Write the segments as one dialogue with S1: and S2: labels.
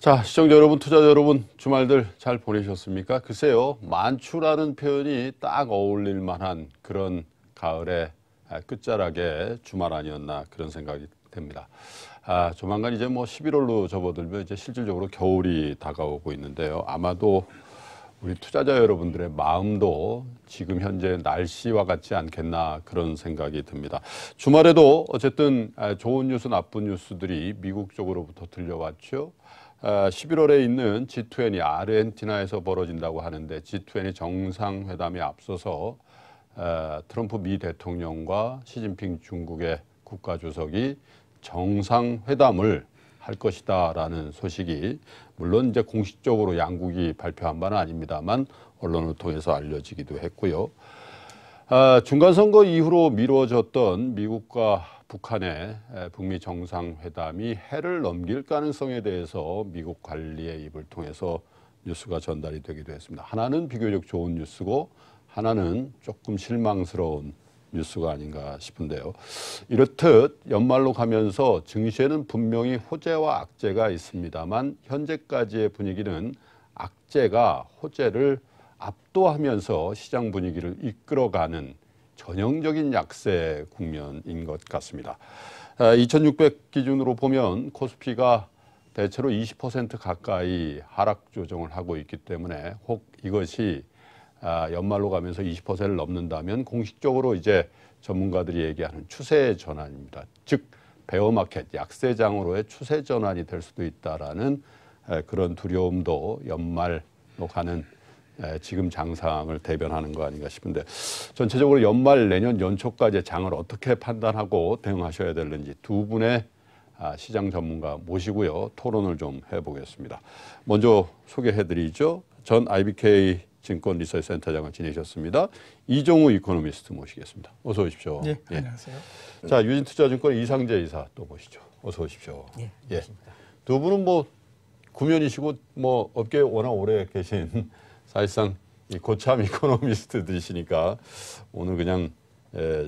S1: 자, 시청자 여러분, 투자자 여러분, 주말들 잘 보내셨습니까? 글쎄요, 만추라는 표현이 딱 어울릴 만한 그런 가을의 끝자락의 주말 아니었나 그런 생각이 됩니다. 조만간 이제 뭐 11월로 접어들면 이제 실질적으로 겨울이 다가오고 있는데요. 아마도 우리 투자자 여러분들의 마음도 지금 현재 날씨와 같지 않겠나 그런 생각이 듭니다. 주말에도 어쨌든 좋은 뉴스, 나쁜 뉴스들이 미국 쪽으로부터 들려왔죠. 11월에 있는 G20이 아르헨티나에서 벌어진다고 하는데 G20 정상회담에 앞서서 트럼프 미 대통령과 시진핑 중국의 국가주석이 정상회담을 할 것이다라는 소식이 물론 이제 공식적으로 양국이 발표한 바는 아닙니다만 언론을 통해서 알려지기도 했고요. 중간선거 이후로 미뤄졌던 미국과 북한의 북미 정상회담이 해를 넘길 가능성에 대해서 미국 관리의 입을 통해서 뉴스가 전달이 되기도 했습니다. 하나는 비교적 좋은 뉴스고 하나는 조금 실망스러운 뉴스가 아닌가 싶은데요. 이렇듯 연말로 가면서 증시에는 분명히 호재와 악재가 있습니다만 현재까지의 분위기는 악재가 호재를 압도하면서 시장 분위기를 이끌어가는 전형적인 약세 국면인 것 같습니다. 2600 기준으로 보면 코스피가 대체로 20% 가까이 하락 조정을 하고 있기 때문에 혹 이것이 연말로 가면서 20%를 넘는다면 공식적으로 이제 전문가들이 얘기하는 추세 전환입니다. 즉 베어마켓 약세장으로의 추세 전환이 될 수도 있다라는 그런 두려움도 연말로 가는 지금 장상을 대변하는 거 아닌가 싶은데 전체적으로 연말 내년 연초까지 장을 어떻게 판단하고 대응하셔야 되는지 두 분의 시장 전문가 모시고요. 토론을 좀 해보겠습니다. 먼저 소개해드리죠. 전 IBK 증권 리서치 센터장을 지내셨습니다. 이종우 이코노미스트 모시겠습니다. 어서 오십시오.
S2: 네, 안녕하세요.
S1: 자, 유진투자증권 이상재 이사 또 보시죠. 어서 오십시오.
S2: 네,
S1: 예. 두 분은 뭐 구면이시고 뭐 업계에 워낙 오래 계신 사실상 이 고참 이코노미스트들이시니까 오늘 그냥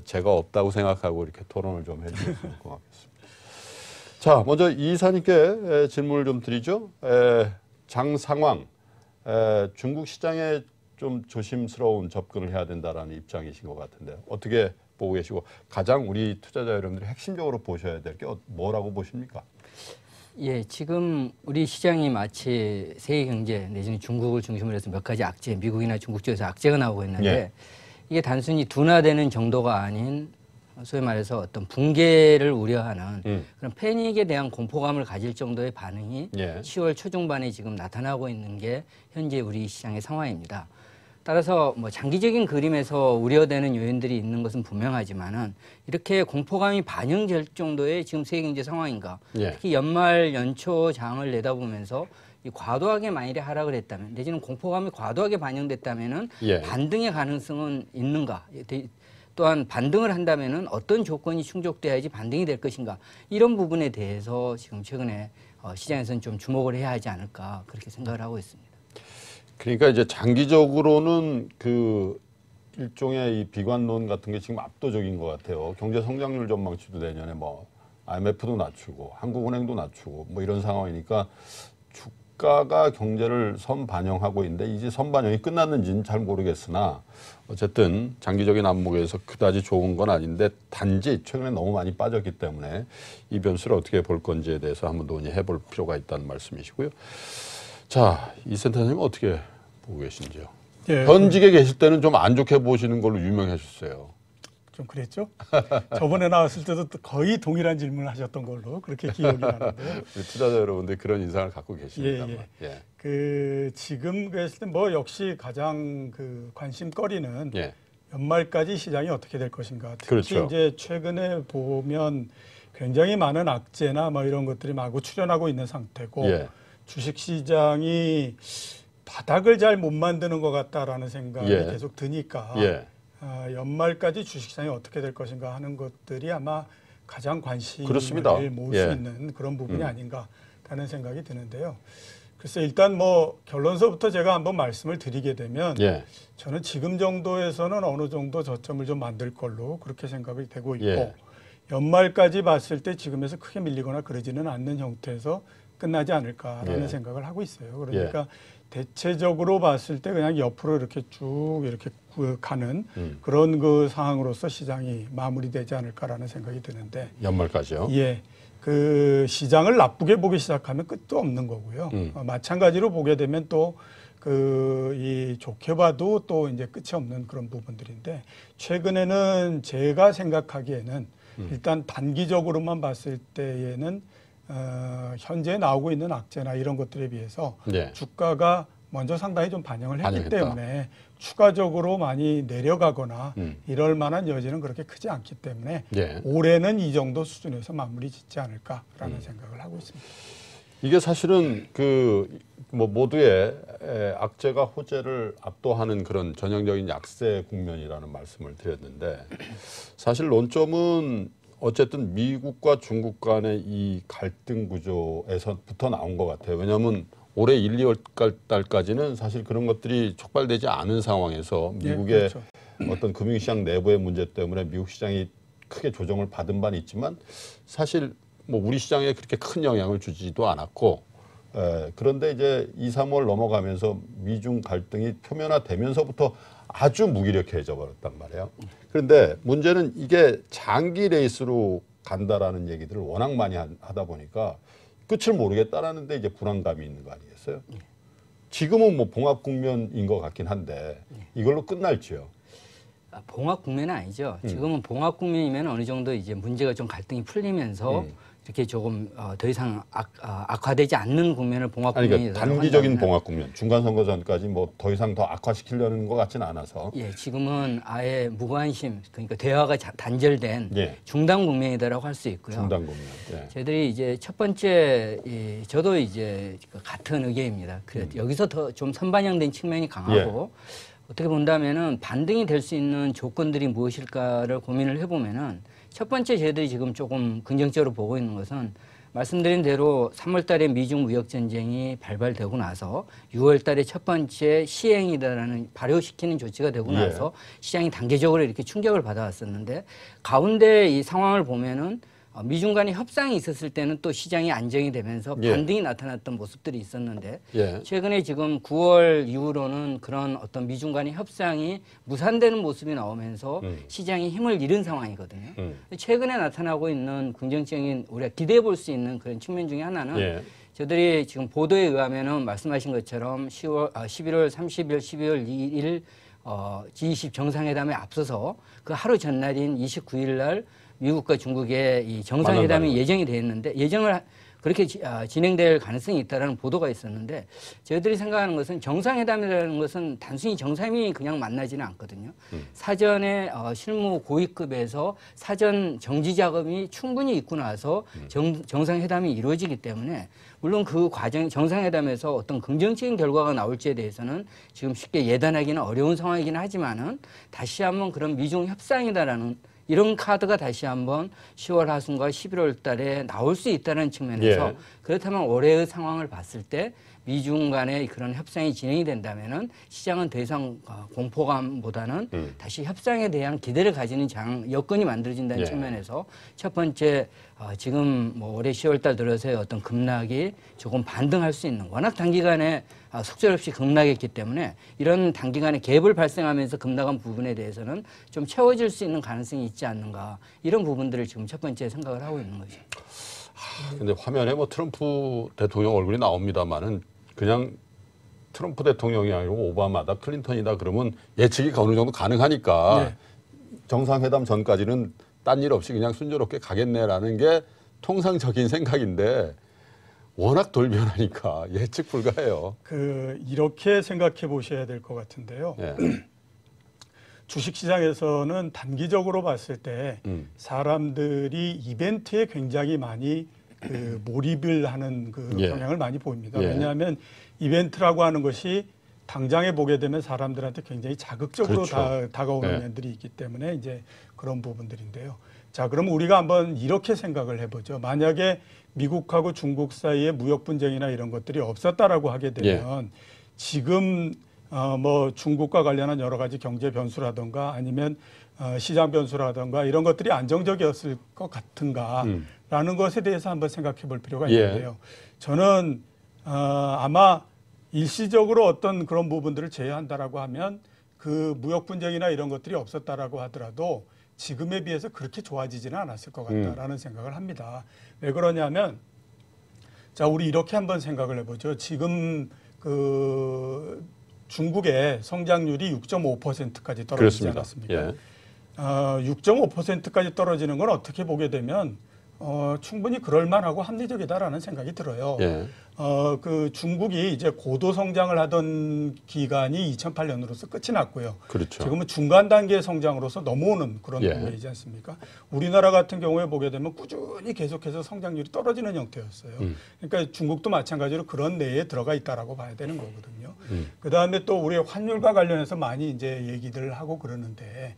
S1: 제가 없다고 생각하고 이렇게 토론을 좀 해주셨으면 고맙겠습니다. 자, 먼저 이 이사님께 질문을 좀 드리죠. 장 상황, 중국 시장에 좀 조심스러운 접근을 해야 된다라는 입장이신 것 같은데 어떻게 보고 계시고 가장 우리 투자자 여러분들이 핵심적으로 보셔야 될 게 뭐라고 보십니까?
S3: 예, 지금 우리 시장이 마치 세계 경제 내지는 중국을 중심으로 해서 몇 가지 악재, 미국이나 중국 쪽에서 악재가 나오고 있는데
S1: 예.
S3: 이게 단순히 둔화되는 정도가 아닌 소위 말해서 어떤 붕괴를 우려하는 그런 패닉에 대한 공포감을 가질 정도의 반응이
S1: 예.
S3: 10월 초중반에 지금 나타나고 있는 게 현재 우리 시장의 상황입니다. 따라서 뭐 장기적인 그림에서 우려되는 요인들이 있는 것은 분명하지만은 이렇게 공포감이 반영될 정도의 지금 세계 경제 상황인가?
S1: 예.
S3: 특히 연말 연초 장을 내다보면서 이 과도하게 만일에 하락을 했다면 내지는 공포감이 과도하게 반영됐다면은
S1: 예.
S3: 반등의 가능성은 있는가? 또한 반등을 한다면은 어떤 조건이 충족돼야지 반등이 될 것인가? 이런 부분에 대해서 지금 최근에 시장에서는 좀 주목을 해야 하지 않을까 그렇게 생각을 하고 있습니다.
S1: 그러니까 이제 장기적으로는 그 일종의 이 비관론 같은 게 지금 압도적인 것 같아요. 경제 성장률 전망치도 내년에 뭐 IMF도 낮추고 한국은행도 낮추고 뭐 이런 상황이니까 주가가 경제를 선반영하고 있는데 이제 선반영이 끝났는지는 잘 모르겠으나 어쨌든 장기적인 안목에서 그다지 좋은 건 아닌데 단지 최근에 너무 많이 빠졌기 때문에 이 변수를 어떻게 볼 건지에 대해서 한번 논의해 볼 필요가 있다는 말씀이시고요. 자, 이 센터장님 어떻게 보고 계신지요?
S2: 예,
S1: 현직에 계실 때는 좀 안 좋게 보시는 걸로 유명하셨어요.
S2: 좀 그랬죠. 저번에 나왔을 때도 거의 동일한 질문을 하셨던 걸로 그렇게 기억이 나는데요.
S1: 투자자 여러분들 그런 인상을 갖고 계십니다만.
S2: 예. 그 지금 그랬을 때 뭐 역시 가장 그 관심거리는
S1: 예.
S2: 연말까지 시장이 어떻게 될 것인가. 특히
S1: 그렇죠.
S2: 이제 최근에 보면 굉장히 많은 악재나 뭐 이런 것들이 마구 출현하고 있는 상태고
S1: 예.
S2: 주식시장이 바닥을 잘 못 만드는 것 같다라는 생각이
S1: 예.
S2: 계속 드니까
S1: 예.
S2: 연말까지 주식시장이 어떻게 될 것인가 하는 것들이 아마 가장
S1: 그렇습니다.
S2: 관심을 모을 수
S1: 예.
S2: 있는 그런 부분이 아닌가 하는 생각이 드는데요. 글쎄 일단 뭐 결론서부터 제가 한번 말씀을 드리게 되면
S1: 예.
S2: 저는 지금 정도에서는 어느 정도 저점을 좀 만들 걸로 그렇게 생각이 되고 있고
S1: 예.
S2: 연말까지 봤을 때 지금에서 크게 밀리거나 그러지는 않는 형태에서 끝나지 않을까라는
S1: 예.
S2: 생각을 하고 있어요. 그러니까 대체적으로 봤을 때 그냥 옆으로 이렇게 쭉 이렇게 가는 그런 그 상황으로서 시장이 마무리되지 않을까라는 생각이 드는데
S1: 연말까지요.
S2: 예. 그 시장을 나쁘게 보기 시작하면 끝도 없는 거고요. 마찬가지로 보게 되면 또 이 좋게 봐도 또 이제 끝이 없는 그런 부분들인데 최근에는 제가 생각하기에는 일단 단기적으로만 봤을 때에는 현재 나오고 있는 악재나 이런 것들에 비해서
S1: 예.
S2: 주가가 먼저 상당히 좀 반영을 했기
S1: 반영했다.
S2: 때문에 추가적으로 많이 내려가거나 이럴 만한 여지는 그렇게 크지 않기 때문에
S1: 예.
S2: 올해는 이 정도 수준에서 마무리 짓지 않을까라는 생각을 하고 있습니다.
S1: 이게 사실은 뭐 모두의 악재가 호재를 압도하는 그런 전형적인 약세 국면이라는 말씀을 드렸는데 사실 논점은 어쨌든 미국과 중국 간의 이 갈등 구조에서부터 나온 것 같아요. 왜냐하면 올해 1, 2월 달까지는 사실 그런 것들이 촉발되지 않은 상황에서 미국의
S2: 그렇죠.
S1: 어떤 금융시장 내부의 문제 때문에 미국 시장이 크게 조정을 받은 바는 있지만 사실 뭐 우리 시장에 그렇게 큰 영향을 주지도 않았고 그런데 이제 2, 3월 넘어가면서 미중 갈등이 표면화되면서부터 아주 무기력해져 버렸단 말이에요. 그런데 문제는 이게 장기 레이스로 간다라는 얘기들을 워낙 많이 하다 보니까 끝을 모르겠다라는 데 이제 불안감이 있는 거 아니겠어요? 지금은 뭐 봉합 국면인 것 같긴 한데 이걸로 끝날지요.
S3: 봉합 국면은 아니죠. 지금은 봉합 국면이면 어느 정도 이제 문제가 좀 갈등이 풀리면서 이렇게 조금 더 이상 악화되지 않는 국면을 봉합
S1: 아니,
S3: 국면이라고
S1: 그러니까 단기적인
S3: 한다면,
S1: 봉합 국면, 중간 선거 전까지 뭐 더 이상 더 악화시키려는 것 같지는 않아서.
S3: 예, 지금은 아예 무관심, 그러니까 대화가 단절된
S1: 예.
S3: 중단 국면이다라고 할 수 있고요.
S1: 중단 국면. 예.
S3: 저희들이 이제 첫 번째, 저도 이제 같은 의견입니다. 여기서 더 좀 선반영된 측면이 강하고 어떻게 본다면은 반등이 될 수 있는 조건들이 무엇일까를 고민을 해보면은 첫 번째 저희들이 지금 조금 긍정적으로 보고 있는 것은 말씀드린 대로 3월 달에 미중 무역 전쟁이 발발되고 나서 6월 달에 첫 번째 시행이다라는 발효시키는 조치가 되고 나서 시장이 단계적으로 이렇게 충격을 받아왔었는데 가운데 이 상황을 보면은 미중 간의 협상이 있었을 때는 또 시장이 안정이 되면서 반등이 나타났던 모습들이 있었는데 최근에 지금 9월 이후로는 그런 어떤 미중 간의 협상이 무산되는 모습이 나오면서 시장이 힘을 잃은 상황이거든요. 최근에 나타나고 있는 긍정적인 우리가 기대해 볼 수 있는 그런 측면 중에 하나는 저희들이 지금 보도에 의하면은 말씀하신 것처럼 11월 30일, 12월 2일 G20 정상회담에 앞서서 그 하루 전날인 29일 날 미국과 중국의 이 정상회담이 예정이 돼 있는데 예정을 그렇게 진행될 가능성이 있다라는 보도가 있었는데 저희들이 생각하는 것은 정상회담이라는 것은 단순히 정상이 그냥 만나지는 않거든요. 사전에 실무 고위급에서 사전 정지 작업이 충분히 있고 나서 정상회담이 이루어지기 때문에 물론 그 과정 정상회담에서 어떤 긍정적인 결과가 나올지에 대해서는 지금 쉽게 예단하기는 어려운 상황이긴 하지만은 다시 한번 그런 미중 협상이다라는 이런 카드가 다시 한번 10월 하순과 11월 달에 나올 수 있다는 측면에서 그렇다면 올해의 상황을 봤을 때 미중 간의 그런 협상이 진행이 된다면은 시장은 더 이상 공포감보다는 다시 협상에 대한 기대를 가지는 여건이 만들어진다는 측면에서 첫 번째 지금 뭐 올해 10월 달 들어서의 어떤 급락이 조금 반등할 수 있는 워낙 단기간에 속절없이 급락했기 때문에 이런 단기간에 갭을 발생하면서 급락한 부분에 대해서는 좀 채워질 수 있는 가능성이 있지 않는가 이런 부분들을 지금 첫 번째 생각을 하고 있는 거죠.
S1: 근데 화면에 뭐 트럼프 대통령 얼굴이 나옵니다만은 그냥 트럼프 대통령이 아니고 오바마다 클린턴이다 그러면 예측이 어느 정도 가능하니까 정상회담 전까지는 딴 일 없이 그냥 순조롭게 가겠네라는 게 통상적인 생각인데 워낙 돌변하니까 예측 불가해요.
S2: 이렇게 생각해 보셔야 될 것 같은데요. 주식시장에서는 단기적으로 봤을 때 사람들이 이벤트에 굉장히 많이 몰입을 하는 경향을 많이 보입니다. 왜냐하면 이벤트라고 하는 것이 당장에 보게 되면 사람들한테 굉장히 자극적으로 다가오는 면들이 있기 때문에 이제 그런 부분들인데요. 자, 그럼 우리가 한번 이렇게 생각을 해보죠. 만약에 미국하고 중국 사이에 무역 분쟁이나 이런 것들이 없었다라고 하게 되면 지금 뭐 중국과 관련한 여러 가지 경제 변수라든가 아니면 시장 변수라든가 이런 것들이 안정적이었을 것 같은가 라는 것에 대해서 한번 생각해 볼 필요가
S1: 예.
S2: 있는데요. 저는 아마 일시적으로 어떤 그런 부분들을 제외한다라고 하면 그 무역 분쟁이나 이런 것들이 없었다라고 하더라도 지금에 비해서 그렇게 좋아지지는 않았을 것 같다라는 생각을 합니다. 왜 그러냐면 자, 우리 이렇게 한번 생각을 해보죠. 지금 그 중국의 성장률이 6.5%까지 떨어지지
S1: 그렇습니다.
S2: 않았습니까?
S1: 예.
S2: 6.5%까지 떨어지는 건 어떻게 보게 되면 충분히 그럴만하고 합리적이다라는 생각이 들어요.
S1: 예.
S2: 그 중국이 이제 고도 성장을 하던 기간이 2008년으로서 끝이 났고요.
S1: 그렇죠.
S2: 지금은 중간 단계의 성장으로서 넘어오는 그런
S1: 예.
S2: 국면이지 않습니까? 우리나라 같은 경우에 보게 되면 꾸준히 계속해서 성장률이 떨어지는 형태였어요. 그러니까 중국도 마찬가지로 그런 내에 들어가 있다라고 봐야 되는 거거든요. 그다음에 또 우리 환율과 관련해서 많이 이제 얘기들 하고 그러는데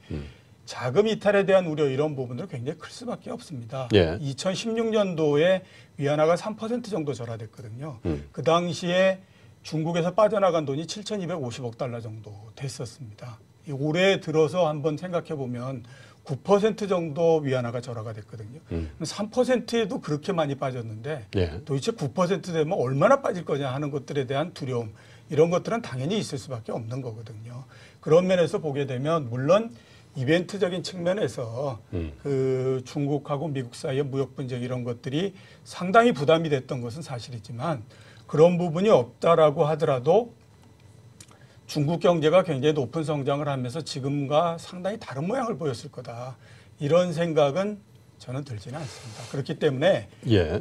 S2: 자금 이탈에 대한 우려 이런 부분들은 굉장히 클 수밖에 없습니다.
S1: 예.
S2: 2016년도에 위안화가 3% 정도 절하됐거든요. 그 당시에 중국에서 빠져나간 돈이 7,250억 달러 정도 됐었습니다. 올해 들어서 한번 생각해 보면 9% 정도 위안화가 절하가 됐거든요. 3%에도 그렇게 많이 빠졌는데
S1: 예.
S2: 도대체 9% 되면 얼마나 빠질 거냐 하는 것들에 대한 두려움 이런 것들은 당연히 있을 수밖에 없는 거거든요. 그런 면에서 보게 되면 물론 이벤트적인 측면에서 그 중국하고 미국 사이의 무역 분쟁 이런 것들이 상당히 부담이 됐던 것은 사실이지만 그런 부분이 없다라고 하더라도 중국 경제가 굉장히 높은 성장을 하면서 지금과 상당히 다른 모양을 보였을 거다. 이런 생각은 저는 들지는 않습니다. 그렇기 때문에
S1: 예.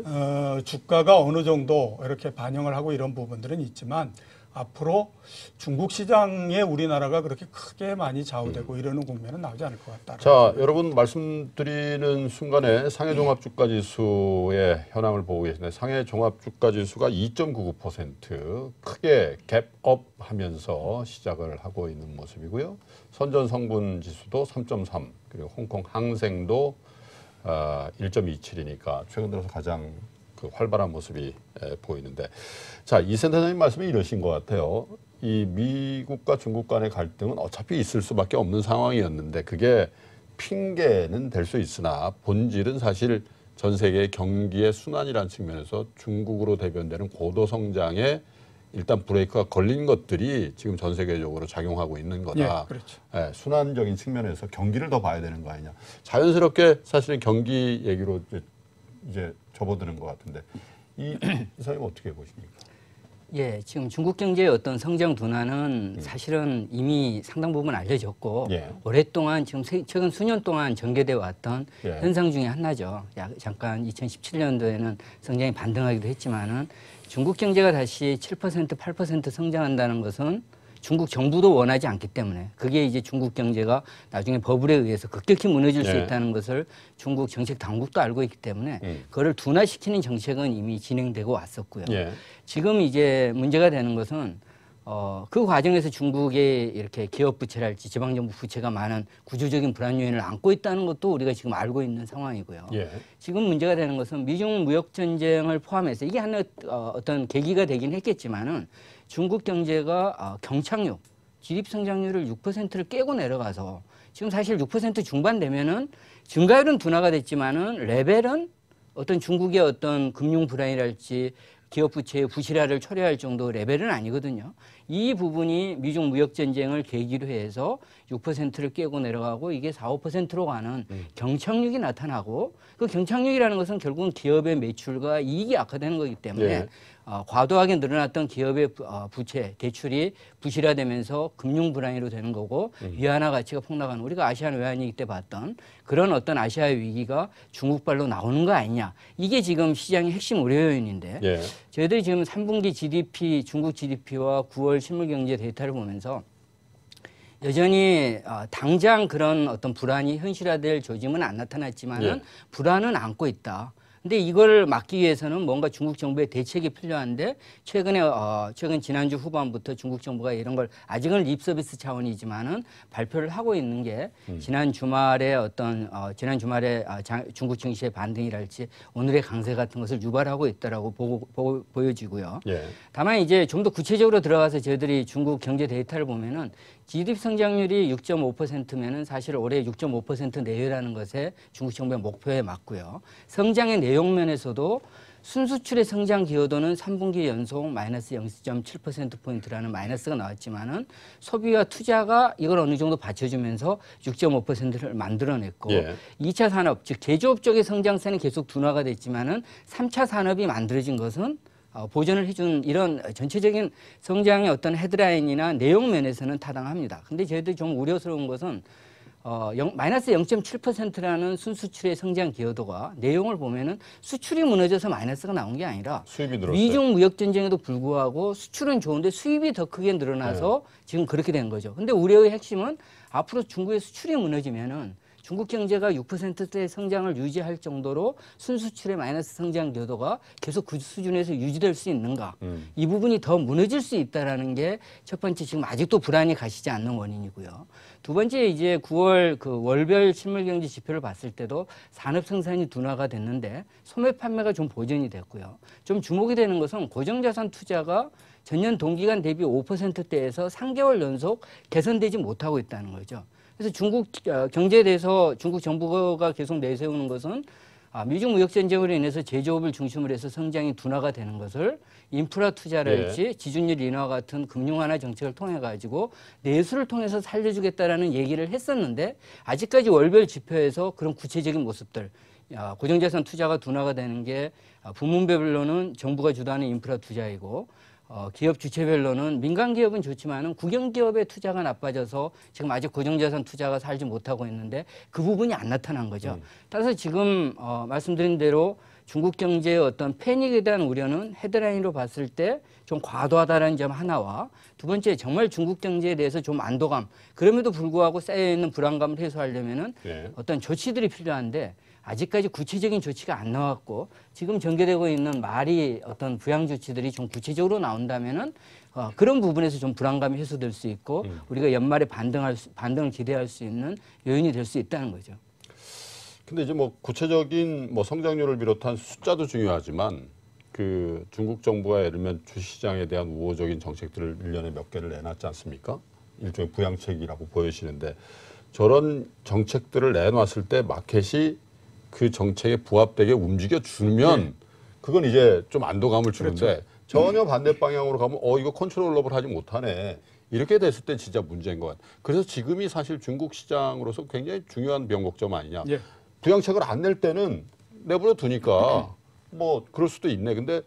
S2: 주가가 어느 정도 이렇게 반영을 하고 이런 부분들은 있지만 앞으로 중국 시장에 우리나라가 그렇게 크게 많이 좌우되고 이러는 국면은 나오지 않을 것 같다.
S1: 자, 여러분 말씀드리는 순간에 상해 종합주가지수의 현황을 보고 계시는데 상해 종합주가지수가 2.99% 크게 갭업 하면서 시작을 하고 있는 모습이고요. 선전 성분 지수도 3.3 그리고 홍콩 항생도 1.27이니까 최근 들어서 가장 그 활발한 모습이 보이는데 자, 이 센터장님 말씀이 이러신 것 같아요. 이 미국과 중국 간의 갈등은 어차피 있을 수밖에 없는 상황이었는데 그게 핑계는 될 수 있으나 본질은 사실 전 세계 경기의 순환이라는 측면에서 중국으로 대변되는 고도 성장에 일단 브레이크가 걸린 것들이 지금 전 세계적으로 작용하고 있는 거다.
S2: 예, 그렇죠.
S1: 예, 순환적인 측면에서 경기를 더 봐야 되는 거 아니냐. 자연스럽게 사실은 경기 얘기로 이제 접어드는 것 같은데 이 사장님 어떻게 보십니까?
S3: 예, 지금 중국 경제의 어떤 성장 둔화는 사실은 이미 상당 부분 알려졌고
S1: 예.
S3: 오랫동안 지금 최근 수년 동안 전개돼 왔던
S1: 예.
S3: 현상 중에 하나죠. 잠깐 2017년도에는 성장이 반등하기도 했지만은 중국 경제가 다시 7%, 8% 성장한다는 것은 중국 정부도 원하지 않기 때문에 그게 이제 중국 경제가 나중에 버블에 의해서 급격히 무너질 수
S1: 네.
S3: 있다는 것을 중국 정책 당국도 알고 있기 때문에 그걸 둔화시키는 정책은 이미 진행되고 왔었고요.
S1: 예.
S3: 지금 이제 문제가 되는 것은 그 과정에서 중국의 이렇게 기업 부채랄지 지방정부 부채가 많은 구조적인 불안 요인을 안고 있다는 것도 우리가 지금 알고 있는 상황이고요.
S1: 예.
S3: 지금 문제가 되는 것은 미중 무역 전쟁을 포함해서 이게 하나 어떤 계기가 되긴 했겠지만은 중국 경제가 경착륙, GDP 성장률을 6%를 깨고 내려가서 지금 사실 6% 중반 되면은 증가율은 둔화가 됐지만은 레벨은 어떤 중국의 어떤 금융 불안이랄지 기업 부채의 부실화를 초래할 정도 레벨은 아니거든요. 이 부분이 미중 무역 전쟁을 계기로 해서 6%를 깨고 내려가고 이게 4, 5%로 가는 경착륙이 나타나고 그 경착륙이라는 것은 결국은 기업의 매출과 이익이 악화되는 거기 때문에
S1: 예.
S3: 과도하게 늘어났던 기업의 부채, 대출이 부실화되면서 금융 불안이로 되는 거고 위안화 가치가 폭락하는 우리가 아시안 외환위기 때 봤던 그런 어떤 아시아의 위기가 중국발로 나오는 거 아니냐. 이게 지금 시장의 핵심 우려 요인인데
S1: 예.
S3: 저희들이 지금 3분기 GDP, 중국 GDP와 9월 실물경제 데이터를 보면서 여전히 당장 그런 어떤 불안이 현실화될 조짐은 안 나타났지만은
S1: 예.
S3: 불안은 안고 있다. 근데 이걸 막기 위해서는 뭔가 중국 정부의 대책이 필요한데 최근 지난주 후반부터 중국 정부가 이런 걸 아직은 립 서비스 차원이지만은 발표를 하고 있는 게 지난 주말에 지난 주말에 중국 증시의 반등이랄지 오늘의 강세 같은 것을 유발하고 있다라고 보여지고요.
S1: 예.
S3: 다만 이제 좀 더 구체적으로 들어가서 저희들이 중국 경제 데이터를 보면은 GDP 성장률이 6.5%면은 사실 올해 6.5% 내외라는 것에 중국 정부의 목표에 맞고요. 성장의 내용 면에서도 순수출의 성장 기여도는 3분기 연속 마이너스 0.7%포인트라는 마이너스가 나왔지만은 소비와 투자가 이걸 어느 정도 받쳐주면서 6.5%를 만들어냈고
S1: 예.
S3: 2차 산업, 즉 제조업 쪽의 성장세는 계속 둔화가 됐지만은 3차 산업이 만들어진 것은 보전을 해준 이런 전체적인 성장의 어떤 헤드라인이나 내용 면에서는 타당합니다. 근데 저희들이 좀 우려스러운 것은 마이너스 0.7%라는 순수출의 성장 기여도가 내용을 보면은 수출이 무너져서 마이너스가 나온 게 아니라
S1: 수입이 늘었어요.
S3: 미중 무역 전쟁에도 불구하고 수출은 좋은데 수입이 더 크게 늘어나서 지금 그렇게 된 거죠. 근데 우려의 핵심은 앞으로 중국의 수출이 무너지면은 중국 경제가 6%대 성장을 유지할 정도로 순수출의 마이너스 성장 기여도가 계속 그 수준에서 유지될 수 있는가? 이 부분이 더 무너질 수 있다라는 게 첫 번째 지금 아직도 불안이 가시지 않는 원인이고요. 두 번째 이제 9월 그 월별 실물 경제 지표를 봤을 때도 산업 생산이 둔화가 됐는데 소매 판매가 좀 보전이 됐고요. 좀 주목이 되는 것은 고정자산 투자가 전년 동기간 대비 5%대에서 3개월 연속 개선되지 못하고 있다는 거죠. 그래서 중국 경제에 대해서 중국 정부가 계속 내세우는 것은 미중 무역 전쟁으로 인해서 제조업을 중심으로 해서 성장이 둔화가 되는 것을 인프라 투자랄지 지준율 인하 같은 금융 완화 정책을 통해 가지고 내수를 통해서 살려주겠다라는 얘기를 했었는데 아직까지 월별 지표에서 그런 구체적인 모습들 고정자산 투자가 둔화가 되는 게 부문별로는 정부가 주도하는 인프라 투자이고 기업 주체별로는 민간 기업은 좋지만은 국영 기업의 투자가 나빠져서 지금 아직 고정자산 투자가 살지 못하고 있는데 그 부분이 안 나타난 거죠. 따라서 지금 말씀드린 대로 중국 경제의 어떤 패닉에 대한 우려는 헤드라인으로 봤을 때 좀 과도하다는 점 하나와 두 번째 정말 중국 경제에 대해서 좀 안도감 그럼에도 불구하고 쌓여 있는 불안감을 해소하려면은 어떤 조치들이 필요한데. 아직까지 구체적인 조치가 안 나왔고 지금 전개되고 있는 말이 어떤 부양 조치들이 좀 구체적으로 나온다면은 그런 부분에서 좀 불안감이 해소될 수 있고 우리가 연말에 반등을 기대할 수 있는 요인이 될 수 있다는 거죠.
S1: 근데 이제 뭐 구체적인 뭐 성장률을 비롯한 숫자도 중요하지만 그 중국 정부가 예를 들면 주시장에 대한 우호적인 정책들을 1년에 몇 개를 내놨지 않습니까? 일종의 부양책이라고 보여지는데 저런 정책들을 내놨을 때 마켓이 그 정책에 부합되게 움직여주면 그건 이제 좀 안도감을 주는데 전혀 반대 방향으로 가면 이거 컨트롤러블 하지 못하네. 이렇게 됐을 때 진짜 문제인 것 같아요. 그래서 지금이 사실 중국 시장으로서 굉장히 중요한 변곡점 아니냐. 부양책을 안 낼 때는 내버려 두니까 뭐 그럴 수도 있네. 근데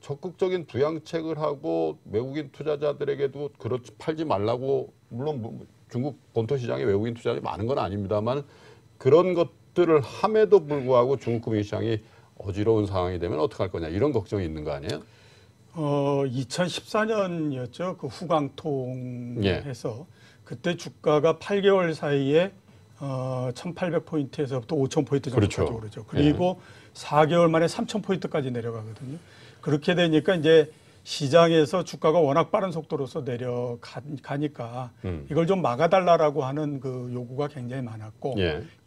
S1: 적극적인 부양책을 하고 외국인 투자자들에게도 팔지 말라고 물론 중국 본토 시장에 외국인 투자자가 많은 건 아닙니다만 그런 것들을 함에도 불구하고 중국 금융시장이 어지러운 상황이 되면 어떡할 거냐 이런 걱정이 있는 거 아니에요?
S2: 2014년이었죠. 그 후광통해서 그때 주가가 8개월 사이에 1,800포인트에서부터 5,000포인트 정도까지 오르죠. 그리고 4개월 만에 3,000포인트까지 내려가거든요. 그렇게 되니까 이제 시장에서 주가가 워낙 빠른 속도로서 내려가니까 이걸 좀 막아달라고 하는 그 요구가 굉장히 많았고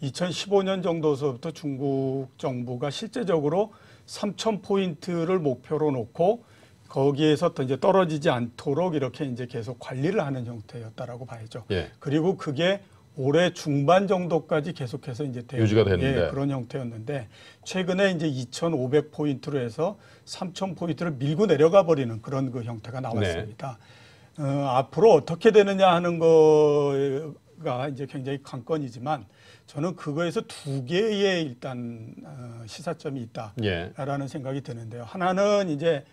S2: 2015년 정도서부터 중국 정부가 실제적으로 3,000포인트를 목표로 놓고 거기에서 또 이제 떨어지지 않도록 이렇게 이제 계속 관리를 하는 형태였다라고 봐야죠. 그리고 그게 올해 중반 정도까지 계속해서 이제
S1: 유지가 됐는데
S2: 그런 형태였는데 최근에 이제 2,500포인트로 해서 3,000포인트를 밀고 내려가 버리는 그런 그 형태가 나왔습니다. 앞으로 어떻게 되느냐 하는 거가 이제 굉장히 관건이지만 저는 그거에서 두 개의 일단 시사점이 있다라는 생각이 드는데요. 하나는 이제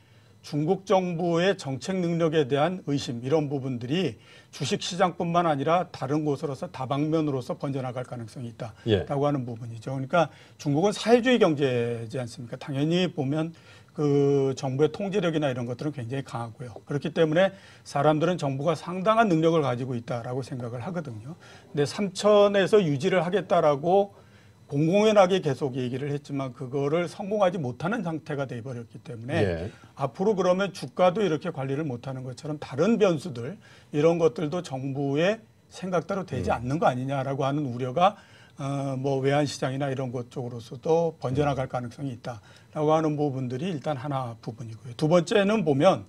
S2: 중국 정부의 정책 능력에 대한 의심 이런 부분들이 주식시장뿐만 아니라 다른 곳으로서 다방면으로서 번져나갈 가능성이 있다라고 하는 부분이죠. 그러니까 중국은 사회주의 경제지 않습니까? 당연히 보면 그 정부의 통제력이나 이런 것들은 굉장히 강하고요. 그렇기 때문에 사람들은 정부가 상당한 능력을 가지고 있다라고 생각을 하거든요. 근데 3,000에서 유지를 하겠다라고 공공연하게 계속 얘기를 했지만 그거를 성공하지 못하는 상태가 돼버렸기 때문에 앞으로 그러면 주가도 이렇게 관리를 못하는 것처럼 다른 변수들 이런 것들도 정부의 생각대로 되지 않는 거 아니냐라고 하는 우려가 뭐 외환시장이나 이런 것 쪽으로서도 번져나갈 가능성이 있다라고 하는 부분들이 일단 하나 부분이고요. 두 번째는 보면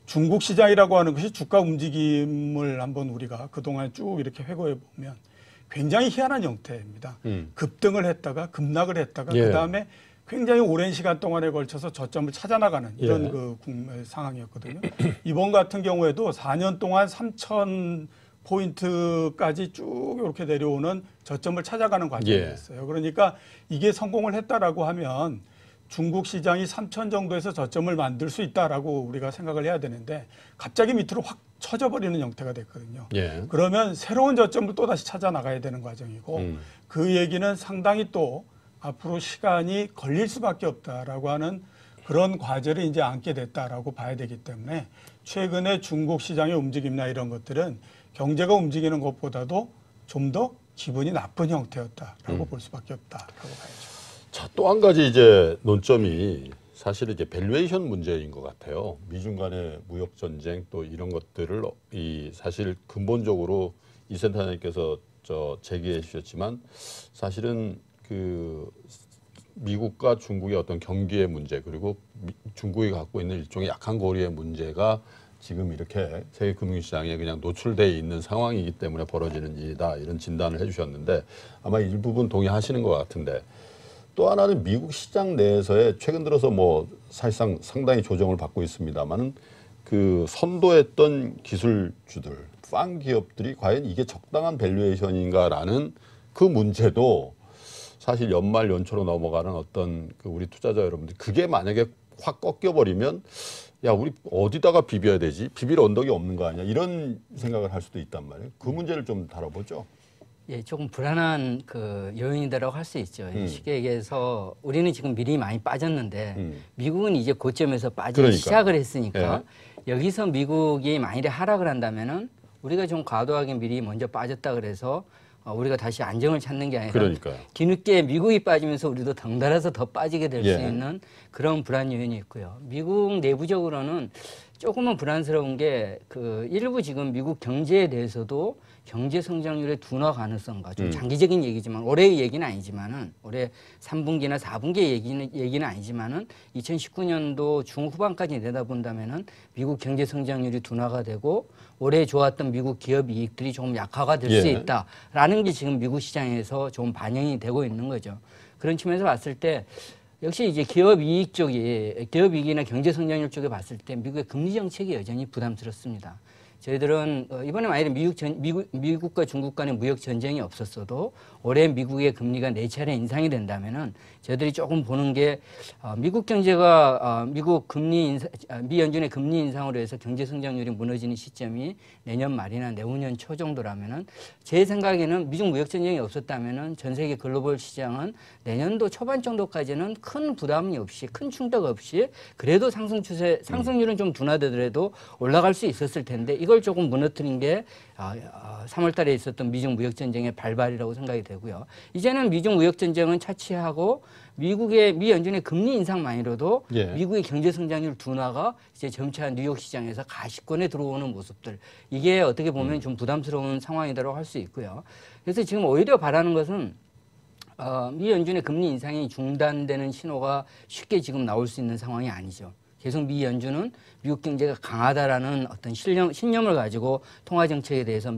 S2: 중국 시장이라고 하는 것이 주가 움직임을 한번 우리가 그동안 쭉 이렇게 회고해 보면 굉장히 희한한 형태입니다. 급등을 했다가 급락을 했다가
S1: 예.
S2: 그다음에 굉장히 오랜 시간 동안에 걸쳐서 저점을 찾아 나가는 이런
S1: 예.
S2: 그 상황이었거든요. 이번 같은 경우에도 4년 동안 3,000 포인트까지 쭉 이렇게 내려오는 저점을 찾아가는 과정이었어요. 그러니까 이게 성공을 했다라고 하면 중국 시장이 3,000 정도에서 저점을 만들 수 있다라고 우리가 생각을 해야 되는데 갑자기 밑으로 확 쳐져버리는 형태가 됐거든요.
S1: 예.
S2: 그러면 새로운 저점을 또 다시 찾아 나가야 되는 과정이고 그 얘기는 상당히 또 앞으로 시간이 걸릴 수밖에 없다라고 하는 그런 과제를 이제 안게 됐다라고 봐야 되기 때문에 최근에 중국 시장의 움직임이나 이런 것들은 경제가 움직이는 것보다도 좀 더 기분이 나쁜 형태였다라고 볼 수밖에 없다라고 봐야죠.
S1: 자, 또 한 가지 이제 논점이 사실은 이제 밸류에이션 문제인 것 같아요. 미중 간의 무역 전쟁 또 이런 것들을 이 사실 근본적으로 이 센터장님께서 제기해 주셨지만 사실은 그 미국과 중국의 어떤 경기의 문제 그리고 중국이 갖고 있는 일종의 약한 고리의 문제가 지금 이렇게 세계 금융시장에 그냥 노출돼 있는 상황이기 때문에 벌어지는 일이다 이런 진단을 해주셨는데 아마 일부분 동의하시는 것 같은데 또 하나는 미국 시장 내에서의 최근 들어서 뭐 사실상 상당히 조정을 받고 있습니다만은 그 선도했던 기술주들, 팡 기업들이 과연 이게 적당한 밸류에이션인가라는 그 문제도 사실 연말 연초로 넘어가는 어떤 그 우리 투자자 여러분들 그게 만약에 확 꺾여버리면 야 우리 어디다가 비벼야 되지? 비빌 언덕이 없는 거 아니야? 이런 생각을 할 수도 있단 말이에요. 그 문제를 좀 다뤄보죠.
S3: 예, 조금 불안한 그 요인이라고 할 수 있죠. 쉽게 얘기해서 우리는 지금 미리 많이 빠졌는데 미국은 이제 고점에서 빠지기
S1: 그러니까.
S3: 시작을 했으니까
S1: 예.
S3: 여기서 미국이 만일에 하락을 한다면은 우리가 좀 과도하게 미리 먼저 빠졌다 그래서 우리가 다시 안정을 찾는 게 아니라
S1: 그러니까요.
S3: 뒤늦게 미국이 빠지면서 우리도 덩달아서 더 빠지게 될 수
S1: 예.
S3: 있는 그런 불안 요인이 있고요. 미국 내부적으로는 조금은 불안스러운 게 그 일부 지금 미국 경제에 대해서도 경제 성장률의 둔화 가능성과 좀 장기적인 얘기지만 올해의 얘기는 아니지만은 올해 3분기나 4분기 얘기는 아니지만은 2019년도 중후반까지 내다본다면은 미국 경제 성장률이 둔화가 되고 올해 좋았던 미국 기업 이익들이 조금 약화가 될 수
S1: 예.
S3: 있다라는 게 지금 미국 시장에서 좀 반영이 되고 있는 거죠. 그런 측면에서 봤을 때 역시 이제 기업 이익 쪽이 기업 이익이나 경제 성장률 쪽에 봤을 때 미국의 금리 정책이 여전히 부담스럽습니다. 저희들은 이번에 만약에 미국과 중국 간의 무역 전쟁이 없었어도 올해 미국의 금리가 4차례 인상이 된다면은 저희들이 조금 보는 게 미국 경제가 미 연준의 금리 인상으로 해서 경제 성장률이 무너지는 시점이 내년 말이나 내후년 초 정도라면은 제 생각에는 미중 무역 전쟁이 없었다면은 전 세계 글로벌 시장은 내년도 초반 정도까지는 큰 부담이 없이 큰 충격 없이 그래도 상승률은 좀 둔화되더라도 올라갈 수 있었을 텐데 이걸 조금 무너뜨린 게 3월 달에 있었던 미중 무역 전쟁의 발발이라고 생각이 되고요. 이제는 미중 무역 전쟁은 차치하고 미 연준의 금리 인상만으로도
S1: 예.
S3: 미국의 경제 성장률 둔화가 이제 점차 뉴욕 시장에서 가시권에 들어오는 모습들 이게 어떻게 보면 좀 부담스러운 상황이라고 할 수 있고요. 그래서 지금 오히려 바라는 것은 미 연준의 금리 인상이 중단되는 신호가 쉽게 지금 나올 수 있는 상황이 아니죠. 계속 미 연준은 미국 경제가 강하다라는 어떤 신념을 가지고 통화 정책에 대해서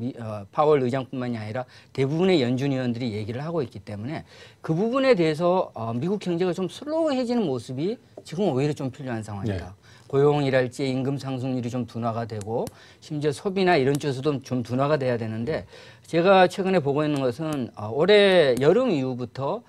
S3: 파월 의장뿐만이 아니라 대부분의 연준 위원들이 얘기를 하고 있기 때문에 그 부분에 대해서 미국 경제가 좀 슬로우해지는 모습이 지금 오히려 좀 필요한 상황이다.
S1: 네.
S3: 고용이랄지 임금 상승률이 좀 둔화가 되고 심지어 소비나 이런 쪽에서도 좀 둔화가 돼야 되는데 제가 최근에 보고 있는 것은 올해 여름 이후부터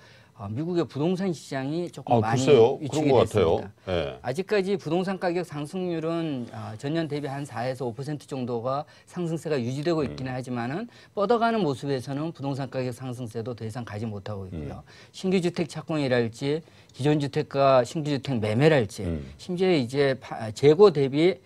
S3: 미국의 부동산 시장이 조금 많이
S1: 글쎄요.
S3: 위축이
S1: 그런 것
S3: 됐습니다.
S1: 같아요. 예.
S3: 아직까지 부동산 가격 상승률은 전년 대비 한 4에서 5% 정도가 상승세가 유지되고 있기는 하지만은 뻗어가는 모습에서는 부동산 가격 상승세도 더 이상 가지 못하고 있고요. 신규 주택 착공이랄지 기존 주택과 신규 주택 매매랄지 심지어 이제 재고 대비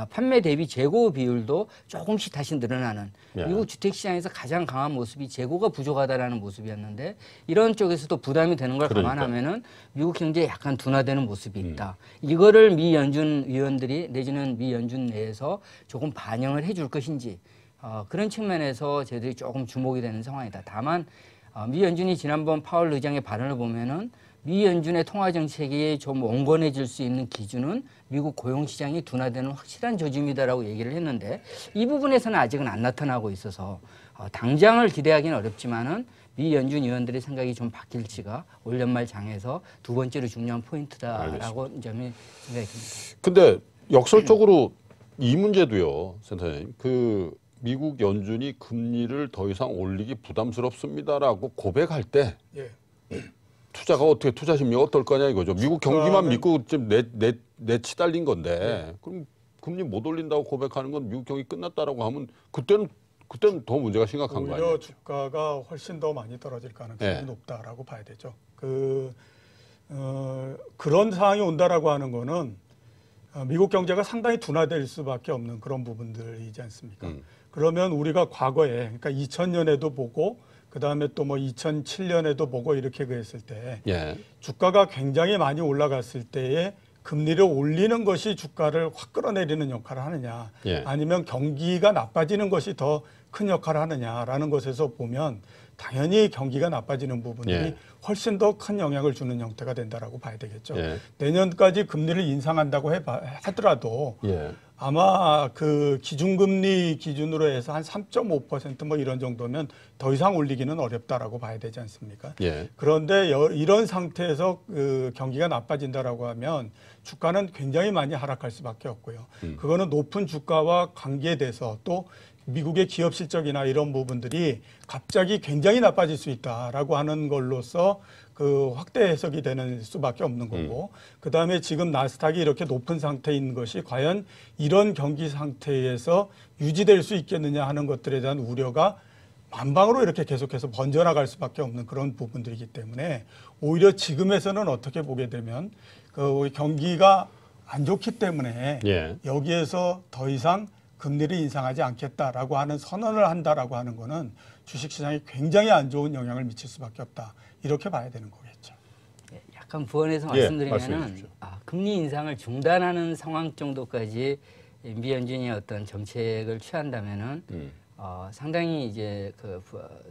S3: 판매 대비 재고 비율도 조금씩 다시 늘어나는
S1: 예.
S3: 미국 주택시장에서 가장 강한 모습이 재고가 부족하다라는 모습이었는데 이런 쪽에서도 부담이 되는 걸
S1: 그러니까.
S3: 감안하면은 미국 경제에 약간 둔화되는 모습이 있다. 이거를 미 연준 위원들이 내지는 미 연준 내에서 조금 반영을 해줄 것인지 그런 측면에서 저희들이 조금 주목이 되는 상황이다. 다만 미 연준이 지난번 파월 의장의 발언을 보면은 미 연준의 통화 정책이 좀 온건해질 수 있는 기준은 미국 고용 시장이 둔화되는 확실한 조짐이다라고 얘기를 했는데 이 부분에서는 아직은 안 나타나고 있어서 당장을 기대하기는 어렵지만은 미 연준 위원들의 생각이 좀 바뀔지가 올 연말 장에서 두 번째로 중요한 포인트다라고 점이 생각이 듭니다.
S1: 근데 역설적으로 이 문제도요, 센터장님. 그 미국 연준이 금리를 더 이상 올리기 부담스럽습니다라고 고백할 때
S2: 예.
S1: 투자가 어떻게 투자 심리가 어떨 거냐 이거죠. 미국 경기만 믿고 좀 내치달린 건데 그럼 금리 못 올린다고 고백하는 건 미국 경기 끝났다라고 하면 그때는 더 문제가 심각한 거 아니에요?
S2: 오히려 주가가 훨씬 더 많이 떨어질 가능성이
S1: 네.
S2: 높다라고 봐야 되죠. 그런 상황이 온다라고 하는 거는 미국 경제가 상당히 둔화될 수밖에 없는 그런 부분들이지 않습니까? 그러면 우리가 과거에 그러니까 2000년에도 보고 그다음에 또 뭐 2007년에도 보고 이렇게 그랬을 때
S1: 예.
S2: 주가가 굉장히 많이 올라갔을 때에 금리를 올리는 것이 주가를 확 끌어내리는 역할을 하느냐
S1: 예.
S2: 아니면 경기가 나빠지는 것이 더 큰 역할을 하느냐라는 것에서 보면 당연히 경기가 나빠지는 부분이
S1: 예.
S2: 훨씬 더 큰 영향을 주는 형태가 된다라고 봐야 되겠죠.
S1: 예.
S2: 내년까지 금리를 인상한다고 하더라도
S1: 예.
S2: 아마 그 기준금리 기준으로 해서 한 3.5% 이런 정도면 더 이상 올리기는 어렵다라고 봐야 되지 않습니까?
S1: 예.
S2: 그런데 이런 상태에서 그 경기가 나빠진다라고 하면 주가는 굉장히 많이 하락할 수밖에 없고요. 그거는 높은 주가와 관계돼서 또 미국의 기업 실적이나 이런 부분들이 갑자기 굉장히 나빠질 수 있다라고 하는 걸로서 그 확대 해석이 되는 수밖에 없는 거고 그다음에 지금 나스닥이 이렇게 높은 상태인 것이 과연 이런 경기 상태에서 유지될 수 있겠느냐 하는 것들에 대한 우려가 만방으로 이렇게 계속해서 번져나갈 수밖에 없는 그런 부분들이기 때문에 오히려 지금에서는 어떻게 보게 되면 그 경기가 안 좋기 때문에
S1: 예.
S2: 여기에서 더 이상 금리를 인상하지 않겠다라고 하는 선언을 한다라고 하는 거는 주식시장에 굉장히 안 좋은 영향을 미칠 수밖에 없다. 이렇게 봐야 되는 거겠죠.
S3: 약간 부언해서
S1: 예,
S3: 말씀해
S1: 말씀드리면은
S3: 주십시오. 금리 인상을 중단하는 상황 정도까지 미 연준이 어떤 정책을 취한다면은 상당히 이제 그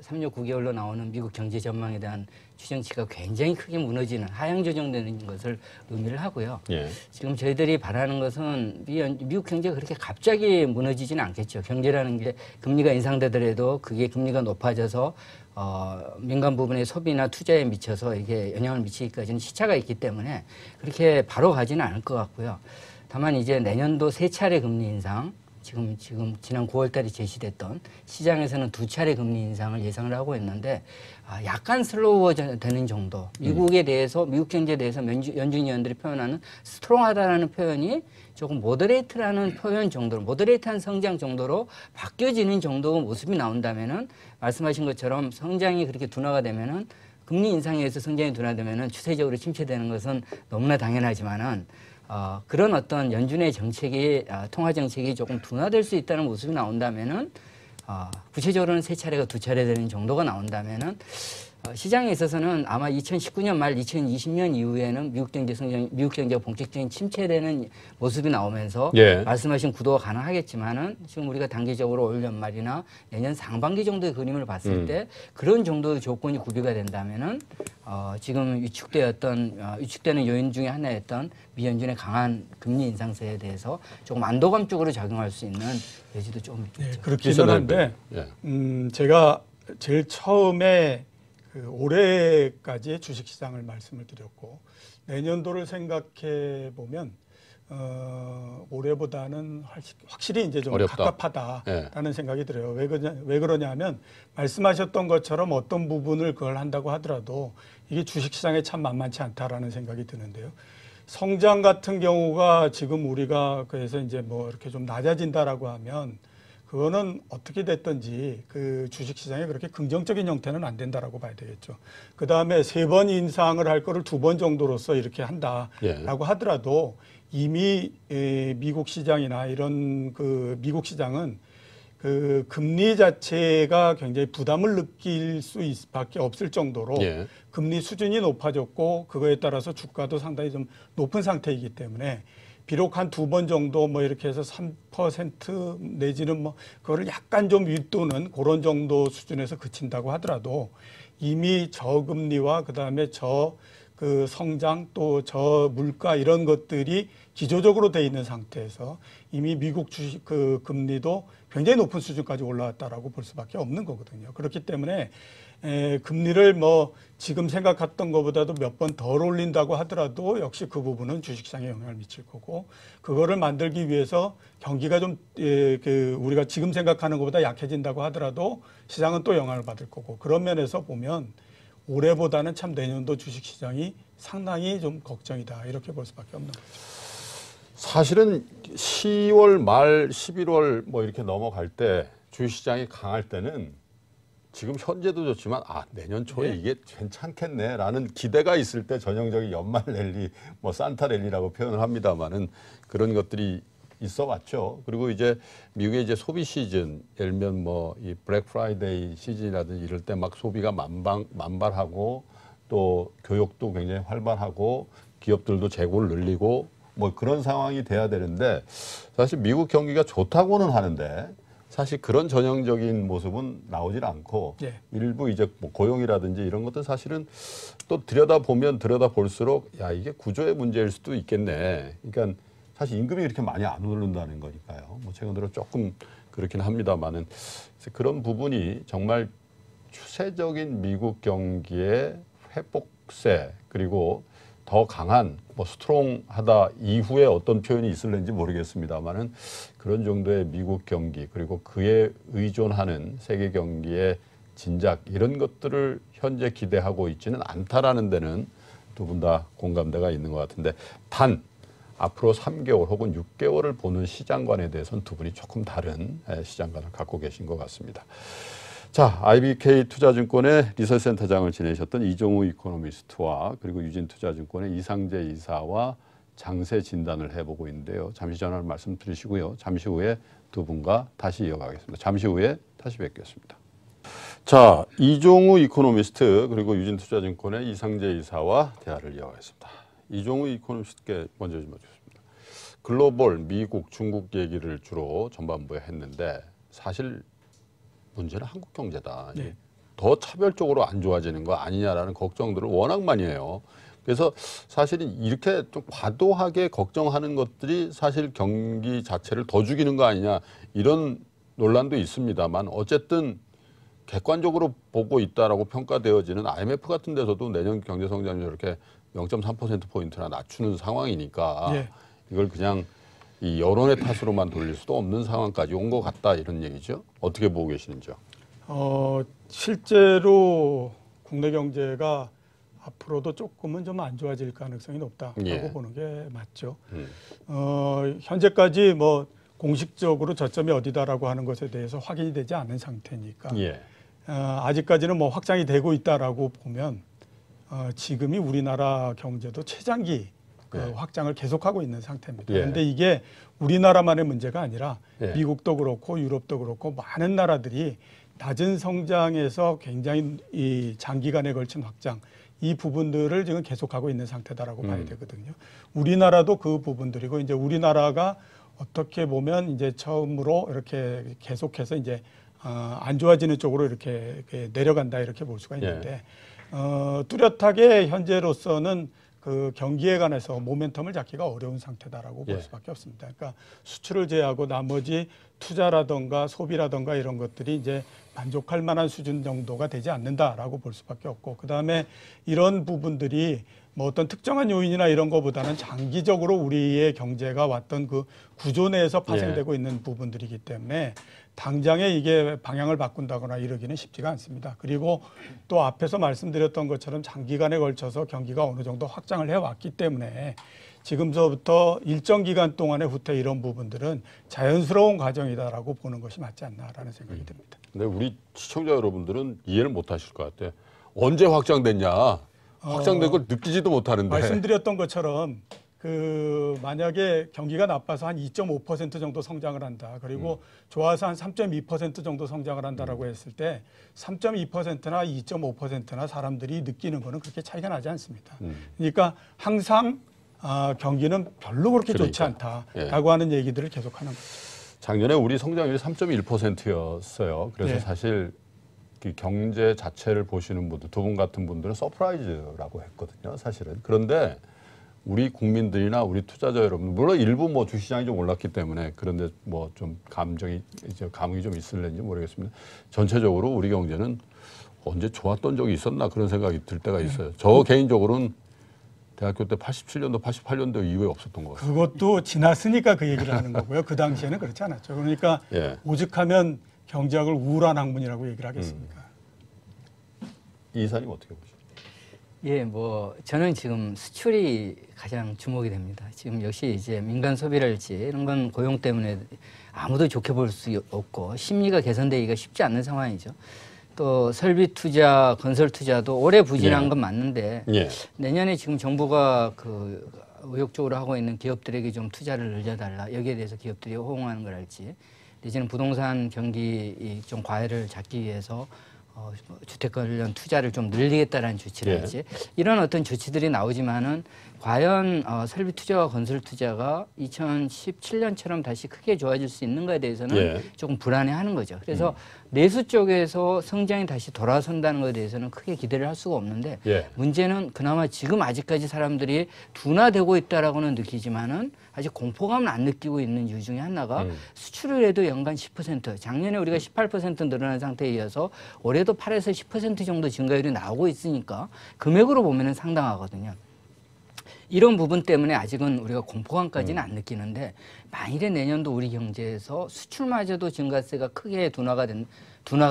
S3: 3년 9개월로 나오는 미국 경제 전망에 대한 추정치가 굉장히 크게 무너지는 하향 조정되는 것을 의미를 하고요.
S1: 예.
S3: 지금 저희들이 바라는 것은 미국 경제가 그렇게 갑자기 무너지지는 않겠죠. 경제라는 게 금리가 인상되더라도 그게 금리가 높아져서 민간 부분의 소비나 투자에 미쳐서 이게 영향을 미치기까지는 시차가 있기 때문에 그렇게 바로 가지는 않을 것 같고요. 다만 이제 내년도 3차례 금리 인상, 지금 지난 9월달에 제시됐던 시장에서는 2차례 금리 인상을 예상을 하고 있는데 약간 슬로워 되는 정도. 미국에 대해서 미국 경제에 대해서 연준 위원들이 표현하는 스트롱하다라는 표현이 조금 모더레이트라는 표현 정도로 모더레이트한 성장 정도로 바뀌어지는 정도 모습이 나온다면은 말씀하신 것처럼 성장이 그렇게 둔화가 되면은 금리 인상에 의해서 성장이 둔화되면은 추세적으로 침체되는 것은 너무나 당연하지만은 그런 어떤 연준의 정책이 통화 정책이 조금 둔화될 수 있다는 모습이 나온다면은 구체적으로는 3차례가 2차례 되는 정도가 나온다면은 시장에 있어서는 아마 2019년 말 2020년 이후에는 미국 경제가 본격적인 침체되는 모습이 나오면서
S1: 예.
S3: 말씀하신 구도가 가능하겠지만은 지금 우리가 단기적으로 올 연말이나 내년 상반기 정도의 그림을 봤을 때 그런 정도의 조건이 구비가 된다면은 지금 위축되는 요인 중에 하나였던 미 연준의 강한 금리 인상세에 대해서 조금 안도감적으로 작용할 수 있는 여지도 좀 있죠.
S2: 네, 그렇기는 한데
S1: 예.
S2: 제가 제일 처음에 그 올해까지의 주식시장을 말씀을 드렸고 내년도를 생각해 보면 올해보다는 확실히 이제 좀
S1: 어렵다.
S2: 갑갑하다라는
S1: 예.
S2: 생각이 들어요. 왜 그러냐면 말씀하셨던 것처럼 어떤 부분을 그걸 한다고 하더라도 이게 주식시장에 참 만만치 않다라는 생각이 드는데요. 성장 같은 경우가 지금 우리가 그래서 이제 뭐 이렇게 좀 낮아진다라고 하면 그거는 어떻게 됐든지 그 주식시장에 그렇게 긍정적인 형태는 안 된다라고 봐야 되겠죠. 그 다음에 3번 인상을 할 거를 2번 정도로서 이렇게 한다라고 하더라도 이미 미국 시장이나 이런 그 미국 시장은 그 금리 자체가 굉장히 부담을 느낄 수밖에 없을 정도로
S1: 예.
S2: 금리 수준이 높아졌고 그거에 따라서 주가도 상당히 좀 높은 상태이기 때문에 비록 한 2번 정도 뭐 이렇게 해서 3% 내지는 뭐 그거를 약간 좀 윗도는 그런 정도 수준에서 그친다고 하더라도 이미 저금리와 그다음에 그 성장 또 저물가 이런 것들이 기조적으로 돼 있는 상태에서 이미 미국 주식 그 금리도 굉장히 높은 수준까지 올라왔다라고 볼 수밖에 없는 거거든요. 그렇기 때문에 금리를 뭐 지금 생각했던 것보다도 몇 번 덜 올린다고 하더라도 역시 그 부분은 주식시장에 영향을 미칠 거고, 그거를 만들기 위해서 경기가 좀 우리가 지금 생각하는 것보다 약해진다고 하더라도 시장은 또 영향을 받을 거고, 그런 면에서 보면 올해보다는 참 내년도 주식시장이 상당히 좀 걱정이다, 이렇게 볼 수밖에 없는 거죠.
S1: 사실은 10월 말 11월 뭐 이렇게 넘어갈 때 주식시장이 강할 때는 지금 현재도 좋지만 내년 초에
S2: 네.
S1: 이게 괜찮겠네라는 기대가 있을 때 전형적인 연말 랠리, 뭐 산타 랠리라고 표현을 합니다만은 그런 것들이 있어 왔죠. 그리고 이제 미국의 이제 소비 시즌, 예를 들면 뭐 이 블랙 프라이데이 시즌이라든지 이럴 때 막 소비가 만발하고 또 교역도 굉장히 활발하고 기업들도 재고를 늘리고 뭐 그런 상황이 돼야 되는데, 사실 미국 경기가 좋다고는 하는데 사실 그런 전형적인 모습은 나오질 않고
S2: 네.
S1: 일부 이제 뭐 고용이라든지 이런 것들 사실은 또 들여다보면 들여다볼수록 이게 구조의 문제일 수도 있겠네. 그러니까 사실 임금이 이렇게 많이 안 오른다는 거니까요. 뭐 최근 들어 조금 그렇긴 합니다만은 그런 부분이 정말 추세적인 미국 경기의 회복세, 그리고 더 강한 뭐 스트롱하다 이후에 어떤 표현이 있을는지 모르겠습니다만은 그런 정도의 미국 경기, 그리고 그에 의존하는 세계 경기의 진작, 이런 것들을 현재 기대하고 있지는 않다라는 데는 두 분 다 공감대가 있는 것 같은데, 단 앞으로 3개월 혹은 6개월을 보는 시장관에 대해서는 두 분이 조금 다른 시장관을 갖고 계신 것 같습니다. 자, IBK 투자증권의 리서치센터장을 지내셨던 이종우 이코노미스트와 그리고 유진투자증권의 이상재 이사와 장세 진단을 해보고 있는데요. 잠시 전화를 말씀드리시고요. 잠시 후에 두 분과 다시 이어가겠습니다. 잠시 후에 다시 뵙겠습니다. 자, 이종우 이코노미스트 그리고 유진투자증권의 이상재 이사와 대화를 이어가겠습니다. 이종우 이코노미스트께 먼저 좀 여쭙습니다. 글로벌, 미국, 중국 얘기를 주로 전반부에 했는데 사실 문제는 한국 경제다.
S2: 네.
S1: 더 차별적으로 안 좋아지는 거 아니냐라는 걱정들을 워낙 많이 해요. 그래서 사실은 이렇게 좀 과도하게 걱정하는 것들이 사실 경기 자체를 더 죽이는 거 아니냐, 이런 논란도 있습니다만, 어쨌든 객관적으로 보고 있다라고 평가되어지는 IMF 같은 데서도 내년 경제 성장률 이렇게 0.3%포인트나 낮추는 상황이니까
S2: 예.
S1: 이걸 그냥 이 여론의 탓으로만 돌릴 수도 없는 상황까지 온 것 같다, 이런 얘기죠. 어떻게 보고 계시는지요?
S2: 실제로 국내 경제가 앞으로도 조금은 좀 안 좋아질 가능성이 높다라고
S1: 예.
S2: 보는 게 맞죠. 현재까지 뭐 공식적으로 저점이 어디다라고 하는 것에 대해서 확인이 되지 않은 상태니까
S1: 예.
S2: 아직까지는 뭐 확장이 되고 있다라고 보면 지금이 우리나라 경제도 최장기 확장을 계속하고 있는 상태입니다. 그런데
S1: 예.
S2: 이게 우리나라만의 문제가 아니라
S1: 예.
S2: 미국도 그렇고 유럽도 그렇고 많은 나라들이 낮은 성장에서 굉장히 이 장기간에 걸친 확장, 이 부분들을 지금 계속하고 있는 상태다라고 봐야 되거든요. 우리나라도 그 부분들이고, 이제 우리나라가 어떻게 보면 이제 처음으로 이렇게 계속해서 이제 안 좋아지는 쪽으로 이렇게 내려간다, 이렇게 볼 수가 있는데, 뚜렷하게 현재로서는 그 경기에 관해서 모멘텀을 잡기가 어려운 상태다라고 볼 수밖에 없습니다. 그러니까 수출을 제외하고 나머지 투자라든가 소비라든가 이런 것들이 이제 만족할 만한 수준 정도가 되지 않는다라고 볼 수밖에 없고, 그다음에 이런 부분들이 뭐 어떤 특정한 요인이나 이런 것보다는 장기적으로 우리의 경제가 왔던 그 구조 내에서 파생되고 있는 부분들이기 때문에 당장에 이게 방향을 바꾼다거나 이러기는 쉽지가 않습니다. 그리고 또 앞에서 말씀드렸던 것처럼 장기간에 걸쳐서 경기가 어느 정도 확장을 해왔기 때문에 지금서부터 일정 기간 동안의 후퇴, 이런 부분들은 자연스러운 과정이다라고 보는 것이 맞지 않나라는 생각이 듭니다.
S1: 근데 우리 시청자 여러분들은 이해를 못 하실 것 같아요. 언제 확장됐냐? 확장된 걸 느끼지도 못하는데.
S2: 말씀드렸던 것처럼 그 만약에 경기가 나빠서 한 2.5% 정도 성장을 한다. 그리고 좋아서 한 3.2% 정도 성장을 한다라고 했을 때 3.2%나 2.5%나 사람들이 느끼는 거는 그렇게 차이가 나지 않습니다. 그러니까 항상 경기는 별로 그렇게 좋지 않다라고 하는 얘기들을 계속하는 거죠.
S1: 작년에 우리 성장률이 3.1%였어요. 그래서 사실 그 경제 자체를 보시는 분들, 두 분 같은 분들은 서프라이즈라고 했거든요, 사실은. 그런데 우리 국민들이나 우리 투자자 여러분, 물론 일부 뭐 주시장이 좀 올랐기 때문에 그런데 뭐 좀 감정이 이제 감흥이 좀 있을는지 모르겠습니다. 전체적으로 우리 경제는 언제 좋았던 적이 있었나 그런 생각이 들 때가 있어요. 저 개인적으로는 대학교 때 87년도, 88년도 이후에 없었던 것 같아요.
S2: 그것도 지났으니까 그 얘기를 하는 거고요. 그 당시에는 그렇지 않았죠. 그러니까
S1: 예.
S2: 오죽하면 경제학을 우울한 학문이라고 얘기를 하겠습니까?
S1: 이 이사님 어떻게 보시죠?
S3: 예, 뭐 저는 지금 수출이 가장 주목이 됩니다. 지금 역시 이제 민간 소비랄지 이런 건 고용 때문에 아무도 좋게 볼 수 없고 심리가 개선되기가 쉽지 않는 상황이죠. 또 설비 투자, 건설 투자도 올해 부진한
S1: 예.
S3: 건 맞는데
S1: 예.
S3: 내년에 지금 정부가 그 의욕적으로 하고 있는 기업들에게 좀 투자를 늘려달라 여기에 대해서 기업들이 호응하는 걸 알지. 이제는 부동산 경기 좀 과열을 잡기 위해서 주택 관련 투자를 좀 늘리겠다라는 조치랄지
S1: 예.
S3: 이런 어떤 조치들이 나오지만은 과연 설비 투자와 건설 투자가 2017년처럼 다시 크게 좋아질 수 있는가에 대해서는
S1: 예.
S3: 조금 불안해하는 거죠. 그래서 내수 쪽에서 성장이 다시 돌아선다는 것에 대해서는 크게 기대를 할 수가 없는데
S1: 예.
S3: 문제는 그나마 지금 아직까지 사람들이 둔화되고 있다라고는 느끼지만은 아직 공포감을 안 느끼고 있는 이유 중에 하나가 수출을 해도 연간 10%, 작년에 우리가 18% 늘어난 상태에 이어서 올해도 8에서 10% 정도 증가율이 나오고 있으니까 금액으로 보면은 상당하거든요. 이런 부분 때문에 아직은 우리가 공포감까지는 안 느끼는데 만일에 내년도 우리 경제에서 수출마저도 증가세가 크게 둔화가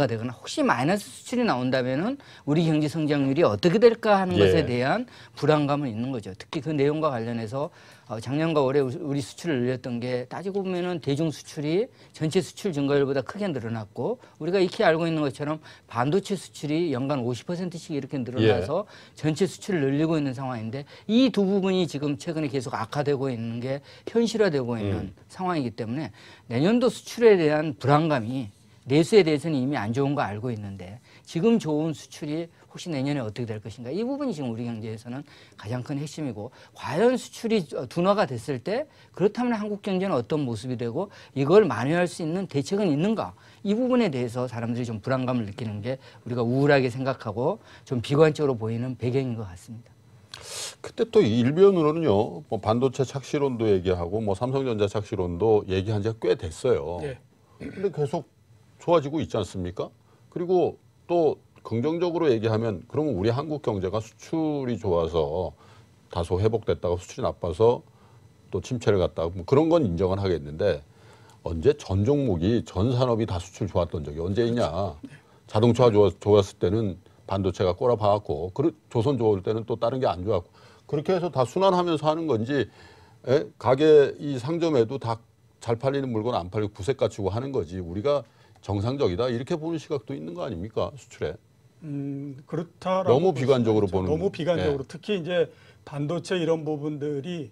S3: 되거나 혹시 마이너스 수출이 나온다면은 우리 경제 성장률이 어떻게 될까 하는
S1: 예.
S3: 것에 대한 불안감은 있는 거죠. 특히 그 내용과 관련해서 작년과 올해 우리 수출을 늘렸던 게 따지고 보면은 대중 수출이 전체 수출 증가율보다 크게 늘어났고 우리가 익히 알고 있는 것처럼 반도체 수출이 연간 50%씩 이렇게 늘어나서 전체 수출을 늘리고 있는 상황인데 이 두 부분이 지금 최근에 계속 악화되고 있는 게 현실화되고 있는 상황이기 때문에 내년도 수출에 대한 불안감이 내수에 대해서는 이미 안 좋은 거 알고 있는데 지금 좋은 수출이 혹시 내년에 어떻게 될 것인가 이 부분이 지금 우리 경제에서는 가장 큰 핵심이고 과연 수출이 둔화가 됐을 때 그렇다면 한국 경제는 어떤 모습이 되고 이걸 만회할 수 있는 대책은 있는가 이 부분에 대해서 사람들이 좀 불안감을 느끼는 게 우리가 우울하게 생각하고 좀 비관적으로 보이는 배경인 것 같습니다.
S1: 그때 또 일변으로는요, 뭐 반도체 착시론도 얘기하고 뭐 삼성전자 착시론도 얘기한 지가 꽤 됐어요.
S2: 예.
S1: 근데 계속 좋아지고 있지 않습니까? 그리고 또 긍정적으로 얘기하면 그러면 우리 한국 경제가 수출이 좋아서 다소 회복됐다가 수출이 나빠서 또 침체를 갔다가 뭐 그런 건 인정은 하겠는데 언제 전 종목이 전 산업이 다 수출 좋았던 적이 언제 있냐? 자동차 좋았을 때는 반도체가 꼬라박았고 조선 좋을 때는 또 다른 게 안 좋았고 그렇게 해서 다 순환하면서 하는 건지 가게 이 상점에도 다 잘 팔리는 물건 안 팔리고 구색 갖추고 하는 거지 우리가 정상적이다 이렇게 보는 시각도 있는 거 아닙니까 수출에?
S2: 그렇다라고
S1: 너무 비관적으로 보는
S2: 너무 비관적으로
S1: 예.
S2: 특히 이제 반도체 이런 부분들이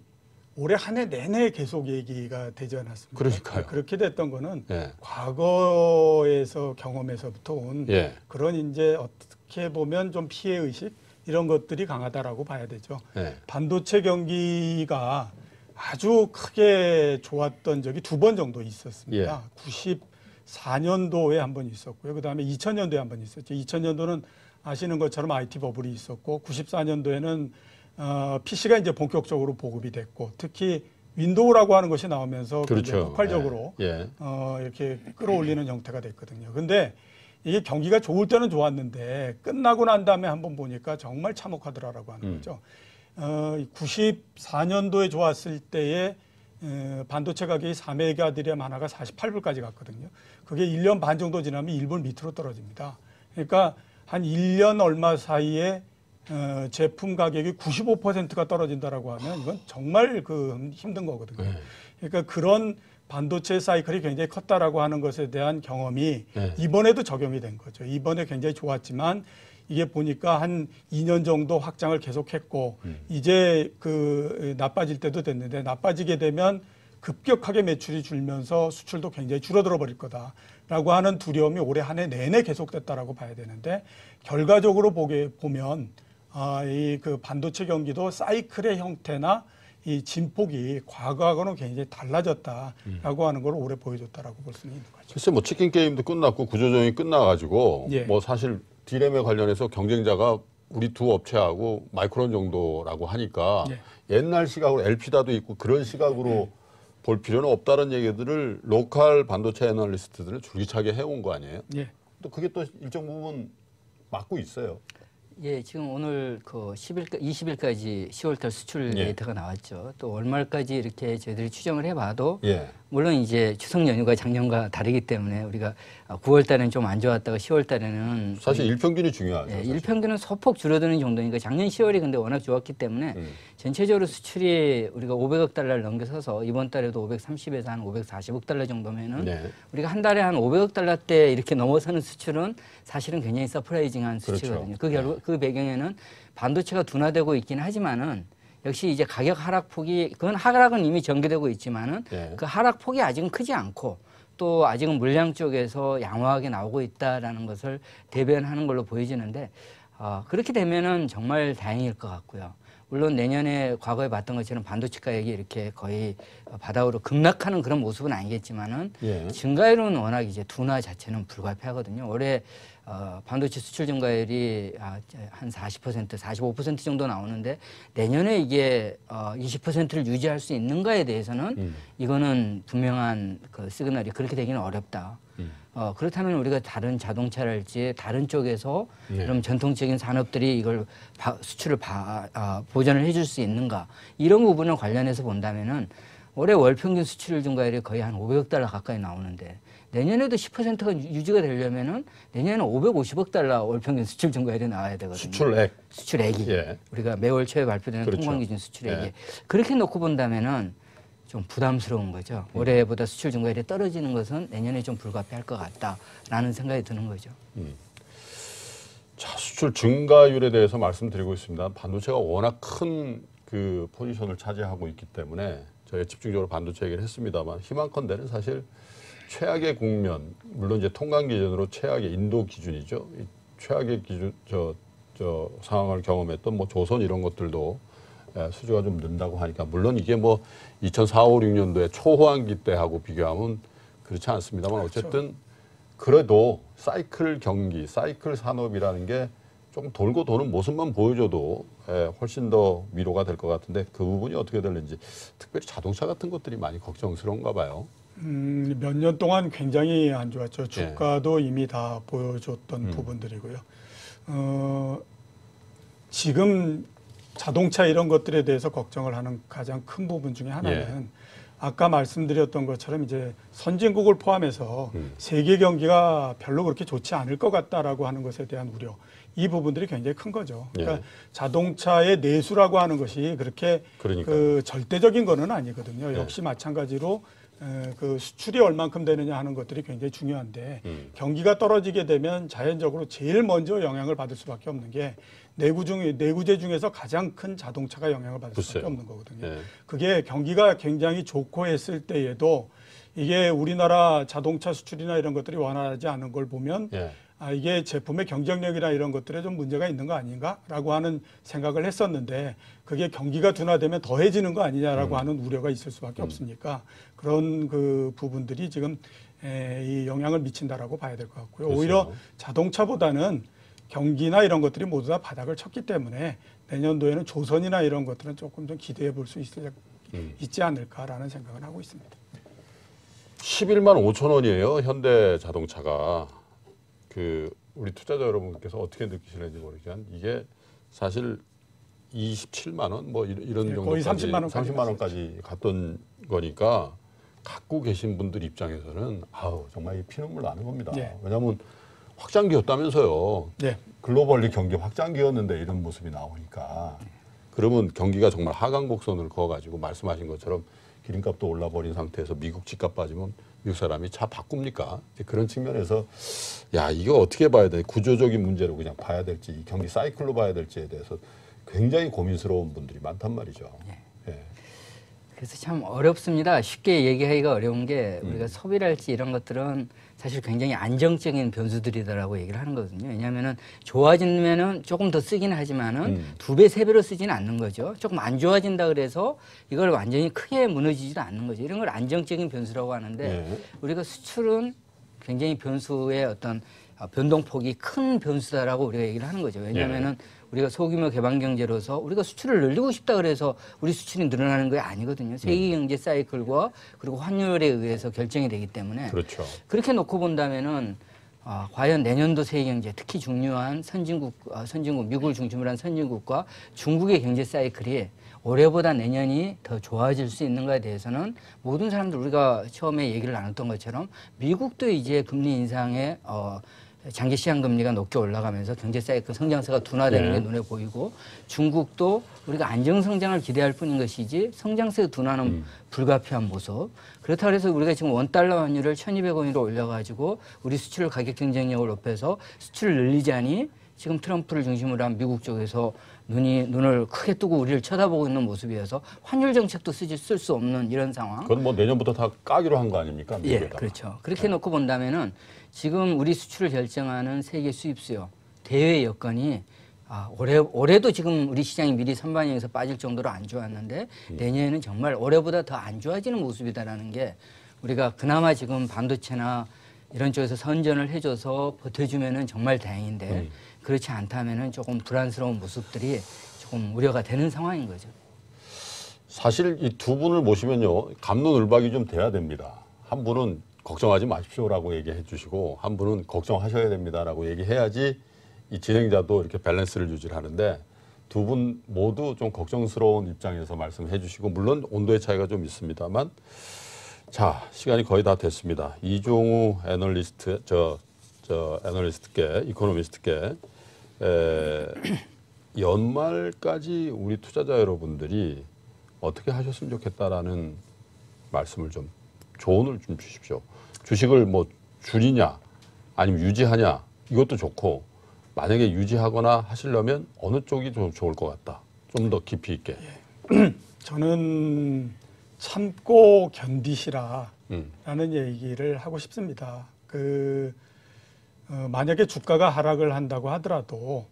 S2: 올해 한 해 내내 계속 얘기가 되지 않았습니까?
S1: 그러니까요.
S2: 그렇게 됐던 거는
S1: 예.
S2: 과거에서 경험에서부터 온
S1: 예.
S2: 그런 이제 어떻게 보면 좀 피해 의식 이런 것들이 강하다라고 봐야 되죠.
S1: 예.
S2: 반도체 경기가 아주 크게 좋았던 적이 두 번 정도 있었습니다. 94년도에 한 번 있었고요. 그다음에 2000년도에 한 번 있었죠. 2000년도는 아시는 것처럼 IT 버블이 있었고 94년도에는 PC가 이제 본격적으로 보급이 됐고 특히 윈도우라고 하는 것이 나오면서
S1: 그렇죠.
S2: 폭발적으로
S1: 예.
S2: 이렇게 끌어올리는 형태가 됐거든요. 근데 이게 경기가 좋을 때는 좋았는데 끝나고 난 다음에 한번 보니까 정말 참혹하더라라고 하는 거죠. 94년도에 좋았을 때에 반도체 가격이 4메가드램 하나가 48불까지 갔거든요. 그게 1년 반 정도 지나면 1불 밑으로 떨어집니다. 그러니까 한 1년 얼마 사이에 제품 가격이 95%가 떨어진다라고 하면 이건 정말 힘든 거거든요. 그러니까 그런 반도체 사이클이 굉장히 컸다라고 하는 것에 대한 경험이 이번에도 적용이 된 거죠. 이번에 굉장히 좋았지만 이게 보니까 한 2년 정도 확장을 계속했고 이제 나빠질 때도 됐는데 나빠지게 되면 급격하게 매출이 줄면서 수출도 굉장히 줄어들어 버릴 거다라고 하는 두려움이 올해 한 해 내내 계속됐다라고 봐야 되는데 결과적으로 보면 이 반도체 경기도 사이클의 형태나 이 진폭이 과거하고는 굉장히 달라졌다라고 하는 걸 올해 보여줬다라고 볼 수는 있는 거죠.
S1: 글쎄 뭐 치킨 게임도 끝났고 구조조정이 끝나가지고
S2: 예.
S1: 뭐 사실 디램에 관련해서 경쟁자가 우리 두 업체하고 마이크론 정도라고 하니까
S2: 예.
S1: 옛날 시각으로 엘피다도 있고 그런 시각으로 볼 필요는 없다는 얘기들을 로컬 반도체 애널리스트들은 줄기차게 해온 거 아니에요?
S2: 예.
S1: 또 그게 또 일정 부분 맞고 있어요.
S3: 예, 지금 오늘 그 20일까지 10월달 수출
S1: 예.
S3: 데이터가 나왔죠. 또 월말까지 이렇게 저희들이 추정을 해봐도
S1: 예.
S3: 물론 이제 추석 연휴가 작년과 다르기 때문에 우리가 9월달에는 좀 안 좋았다가 10월달에는
S1: 사실 일평균이 중요하죠.
S3: 예,
S1: 사실.
S3: 일평균은 소폭 줄어드는 정도니까 작년 10월이 근데 워낙 좋았기 때문에 전체적으로 수출이 우리가 500억 달러를 넘겨서서 이번 달에도 530에서 한 540억 달러 정도면은
S1: 네.
S3: 우리가 한 달에 한 500억 달러대 이렇게 넘어서는 수출은 사실은 굉장히 서프라이징한
S1: 그렇죠.
S3: 수치거든요. 그 결국 그 배경에는 반도체가 둔화되고 있긴 하지만은 역시 이제 가격 하락폭이 그건 하락은 이미 전개되고 있지만은
S1: 네.
S3: 그 하락폭이 아직은 크지 않고 또 아직은 물량 쪽에서 양호하게 나오고 있다라는 것을 대변하는 걸로 보여지는데 그렇게 되면은 정말 다행일 것 같고요. 물론 내년에 과거에 봤던 것처럼 반도체 가격이 이렇게 거의 바닥으로 급락하는 그런 모습은 아니겠지만은
S1: 예.
S3: 증가율은 워낙 이제 둔화 자체는 불가피하거든요. 올해 반도체 수출 증가율이 한 40%, 45% 정도 나오는데 내년에 이게 20%를 유지할 수 있는가에 대해서는 이거는 분명한 그 시그널이 그렇게 되기는 어렵다. 그렇다면 우리가 다른 자동차랄지 다른 쪽에서
S1: 네.
S3: 그럼 전통적인 산업들이 이걸 수출을 보전을 해줄 수 있는가 이런 부분을 관련해서 본다면은 올해 월 평균 수출 증가율이 거의 한 500억 달러 가까이 나오는데 내년에도 10%가 유지가 되려면은 내년에는 550억 달러 월 평균 수출 증가율이 나와야 되거든요. 수출액이
S1: 예.
S3: 우리가 매월 초에 발표되는
S1: 그렇죠.
S3: 통관 기준 수출액이
S1: 예.
S3: 그렇게 놓고 본다면은 좀 부담스러운 거죠. 올해보다 수출 증가율이 떨어지는 것은 내년에 좀 불가피할 것 같다라는 생각이 드는 거죠.
S1: 자, 수출 증가율에 대해서 말씀드리고 있습니다. 반도체가 워낙 큰 그 포지션을 차지하고 있기 때문에 저희가 집중적으로 반도체 얘기를 했습니다만 희망컨대는 사실 최악의 국면, 물론 이제 통관 기준으로 최악의 인도 기준이죠. 이 최악의 기준 저 상황을 경험했던 뭐 조선 이런 것들도 수주가 좀 는다고 하니까 물론 이게 뭐 2004, 5, 6년도에 초호황기 때하고 비교하면 그렇지 않습니다만 어쨌든 그래도 사이클 경기, 사이클 산업이라는 게 좀 돌고 도는 모습만 보여줘도 훨씬 더 위로가 될 것 같은데 그 부분이 어떻게 될는지 특별히 자동차 같은 것들이 많이 걱정스러운가 봐요.
S2: 몇 년 동안 굉장히 안 좋았죠. 주가도 이미 다 보여줬던 부분들이고요. 지금 자동차 이런 것들에 대해서 걱정을 하는 가장 큰 부분 중에 하나는 아까 말씀드렸던 것처럼 이제 선진국을 포함해서 세계 경기가 별로 그렇게 좋지 않을 것 같다라고 하는 것에 대한 우려. 이 부분들이 굉장히 큰 거죠. 그러니까 자동차의 내수라고 하는 것이 그렇게 그 절대적인 거는 아니거든요. 역시 마찬가지로 그 수출이 얼만큼 되느냐 하는 것들이 굉장히 중요한데 경기가 떨어지게 되면 자연적으로 제일 먼저 영향을 받을 수밖에 없는 게 내구재 중에서 가장 큰 자동차가 영향을 받을 수밖에 없는 거거든요. 그게 경기가 굉장히 좋고 했을 때에도 이게 우리나라 자동차 수출이나 이런 것들이 원활하지 않은 걸 보면 이게 제품의 경쟁력이나 이런 것들에 좀 문제가 있는 거 아닌가라고 하는 생각을 했었는데 그게 경기가 둔화되면 더해지는 거 아니냐라고 하는 우려가 있을 수밖에 없으니까 그런 그 부분들이 지금 이 영향을 미친다라고 봐야 될 것 같고요.
S1: 그렇죠.
S2: 오히려 자동차보다는 경기나 이런 것들이 모두 다 바닥을 쳤기 때문에 내년도에는 조선이나 이런 것들은 조금 좀 기대해 볼 수 있지 않을까라는 생각을 하고 있습니다.
S1: 11만 5천 원이에요. 현대 자동차가. 그 우리 투자자 여러분께서 어떻게 느끼시는지 모르겠지만 이게 사실 27만 원 뭐 이런 정도까지
S2: 거의 30만
S1: 원까지 갔던 거니까 갖고 계신 분들 입장에서는 아우 정말 피눈물 나는 겁니다. 왜냐하면 확장기였다면서요. 글로벌리 경기 확장기였는데 이런 모습이 나오니까 그러면 경기가 정말 하강곡선을 그어가지고 말씀하신 것처럼 기름값도 올라버린 상태에서 미국 집값 빠지면 미국 사람이 차 바꿉니까? 그런 측면에서 야 이거 어떻게 봐야 돼? 구조적인 문제로 그냥 봐야 될지 이 경기 사이클로 봐야 될지에 대해서 굉장히 고민스러운 분들이 많단 말이죠.
S3: 그래서 참 어렵습니다. 쉽게 얘기하기가 어려운 게 우리가 소비랄지 이런 것들은 사실 굉장히 안정적인 변수들이다라고 얘기를 하는 거거든요. 왜냐하면은 좋아지면은 조금 더 쓰긴 하지만은 2배, 3배로 쓰지는 않는 거죠. 조금 안 좋아진다 그래서 이걸 완전히 크게 무너지지도 않는 거죠. 이런 걸 안정적인 변수라고 하는데 우리가 수출은 굉장히 변수의 어떤 변동폭이 큰 변수다라고 우리가 얘기를 하는 거죠. 왜냐하면은 우리가 소규모 개방 경제로서 우리가 수출을 늘리고 싶다 그래서 우리 수출이 늘어나는 게 아니거든요. 세계 경제 사이클과 그리고 환율에 의해서 결정이 되기 때문에
S1: 그렇죠.
S3: 그렇게 놓고 본다면은 과연 내년도 세계 경제 특히 중요한 선진국 미국을 중심으로 한 선진국과 중국의 경제 사이클이 올해보다 내년이 더 좋아질 수 있는가에 대해서는 모든 사람들 우리가 처음에 얘기를 나눴던 것처럼 미국도 이제 금리 인상에 장기 시장 금리가 높게 올라가면서 경제 사이클 성장세가 둔화되는 게 눈에 보이고 중국도 우리가 안정 성장을 기대할 뿐인 것이지 성장세 둔화는 불가피한 모습. 그렇다고 해서 우리가 지금 원달러 환율을 1,200원으로 올려가지고 우리 수출 가격 경쟁력을 높여서 수출을 늘리자니 지금 트럼프를 중심으로 한 미국 쪽에서 눈을 크게 뜨고 우리를 쳐다보고 있는 모습이어서 환율 정책도 쓸 수 없는 이런 상황.
S1: 그건 뭐 내년부터 다 까기로 한 거 아닙니까?
S3: 예, 그렇죠. 그렇게 놓고 본다면은 지금 우리 수출을 결정하는 세계 수입 수요 대외 여건이 올해도 지금 우리 시장이 미리 선반영에서 빠질 정도로 안 좋았는데 내년에는 정말 올해보다 더 안 좋아지는 모습이다라는 게 우리가 그나마 지금 반도체나 이런 쪽에서 선전을 해줘서 버텨주면은 정말 다행인데 그렇지 않다면은 조금 불안스러운 모습들이 조금 우려가 되는 상황인 거죠.
S1: 사실 이 두 분을 모시면요 갑론을박이 좀 돼야 됩니다. 한 분은 걱정하지 마십시오라고 얘기해 주시고 한 분은 걱정하셔야 됩니다라고 얘기해야지 이 진행자도 이렇게 밸런스를 유지를 하는데 두 분 모두 좀 걱정스러운 입장에서 말씀해 주시고 물론 온도의 차이가 좀 있습니다만 자 시간이 거의 다 됐습니다. 이종우 애널리스트 애널리스트께 이코노미스트께 연말까지 우리 투자자 여러분들이 어떻게 하셨으면 좋겠다라는 말씀을 좀 조언을 좀 주십시오. 주식을 뭐 줄이냐 아니면 유지하냐 이것도 좋고 만약에 유지하거나 하시려면 어느 쪽이 좀 좋을 것 같다. 좀 더 깊이 있게.
S2: 저는 참고 견디시라라는 얘기를 하고 싶습니다. 만약에 주가가 하락을 한다고 하더라도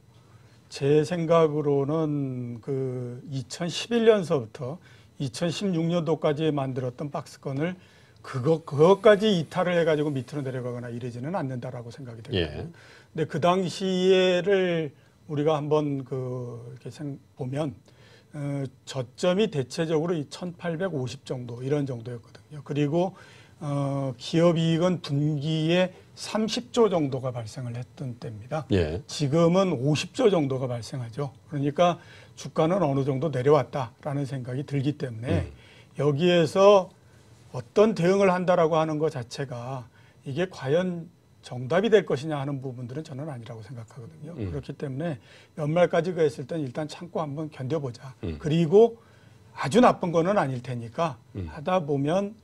S2: 제 생각으로는 2011년서부터 2016년도까지 만들었던 박스권을 그것까지 이탈을 해가지고 밑으로 내려가거나 이러지는 않는다라고 생각이 들거든요. 근데 그 당시에를 우리가 한번 이렇게 보면 저점이 대체적으로 1,850 정도 이런 정도였거든요. 그리고 기업이익은 분기에 30조 정도가 발생을 했던 때입니다. 지금은 50조 정도가 발생하죠. 그러니까 주가는 어느 정도 내려왔다라는 생각이 들기 때문에 여기에서 어떤 대응을 한다라고 하는 것 자체가 이게 과연 정답이 될 것이냐 하는 부분들은 저는 아니라고 생각하거든요. 그렇기 때문에 연말까지 했을 땐 일단 참고 한번 견뎌보자. 그리고 아주 나쁜 거는 아닐 테니까 하다 보면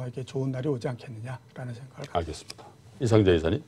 S2: 이게 좋은 날이 오지 않겠느냐라는 생각을
S1: 알겠습니다. 이상재 이사님.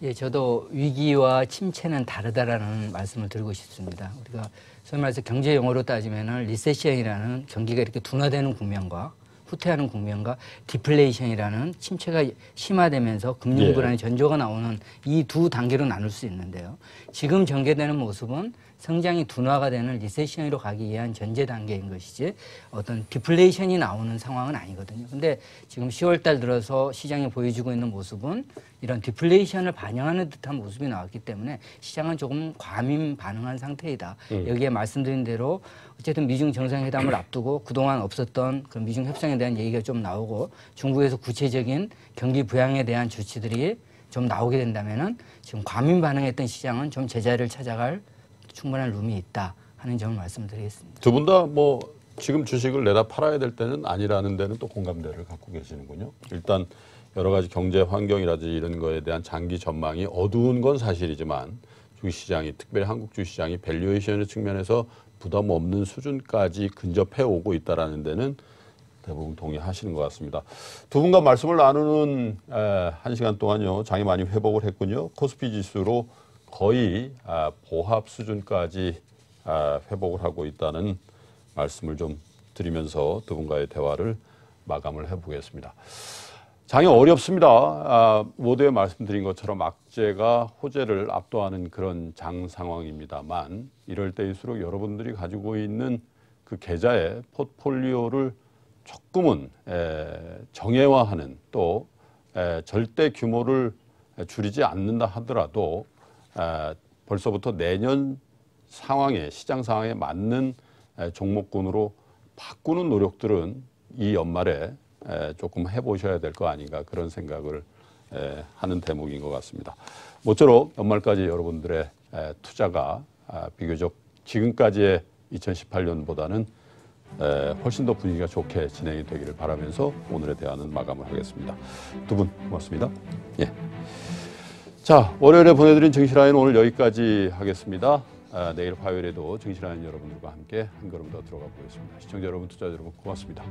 S3: 예, 저도 위기와 침체는 다르다라는 말씀을 드리고 싶습니다. 우리가 소위 말해서 경제 용어로 따지면은 리세션이라는 경기가 이렇게 둔화되는 국면과 후퇴하는 국면과 디플레이션이라는 침체가 심화되면서 금융 불안의 전조가 나오는 이 두 단계로 나눌 수 있는데요. 지금 전개되는 모습은 성장이 둔화가 되는 리세션으로 가기 위한 전제 단계인 것이지 어떤 디플레이션이 나오는 상황은 아니거든요. 근데 지금 10월 달 들어서 시장이 보여주고 있는 모습은 이런 디플레이션을 반영하는 듯한 모습이 나왔기 때문에 시장은 조금 과민 반응한 상태이다. 여기에 말씀드린 대로 어쨌든 미중 정상회담을 앞두고 그동안 없었던 그 미중 협상에 대한 얘기가 좀 나오고 중국에서 구체적인 경기 부양에 대한 조치들이 좀 나오게 된다면은 지금 과민 반응했던 시장은 좀 제자리를 찾아갈 충분한 룸이 있다 하는 점을 말씀드리겠습니다.
S1: 두 분 다 뭐 지금 주식을 내다 팔아야 될 때는 아니라는 데는 또 공감대를 갖고 계시는군요. 일단 여러 가지 경제 환경이라든지 이런 거에 대한 장기 전망이 어두운 건 사실이지만 주식시장이 특별히 한국 주식시장이 밸류에이션의 측면에서 부담 없는 수준까지 근접해 오고 있다라는 데는 대부분 동의하시는 것 같습니다. 두 분과 말씀을 나누는 1시간 동안요. 장이 많이 회복을 했군요. 코스피 지수로 거의 보합 수준까지 회복을 하고 있다는 말씀을 좀 드리면서 두 분과의 대화를 마감을 해보겠습니다. 장이 어렵습니다. 모두에 말씀드린 것처럼 악재가 호재를 압도하는 그런 장 상황입니다만 이럴 때일수록 여러분들이 가지고 있는 그 계좌의 포트폴리오를 조금은 정예화하는 또 절대 규모를 줄이지 않는다 하더라도 벌써부터 내년 상황에 시장 상황에 맞는 종목군으로 바꾸는 노력들은 이 연말에 조금 해보셔야 될 거 아닌가 그런 생각을 하는 대목인 것 같습니다. 모쪼록 연말까지 여러분들의 투자가 비교적 지금까지의 2018년보다는 훨씬 더 분위기가 좋게 진행이 되기를 바라면서 오늘의 대화는 마감을 하겠습니다. 두 분 고맙습니다. 예. 자, 월요일에 보내드린 정시라인 오늘 여기까지 하겠습니다. 내일 화요일에도 정시라인 여러분들과 함께 한 걸음 더 들어가 보겠습니다. 시청자 여러분, 투자자 여러분 고맙습니다.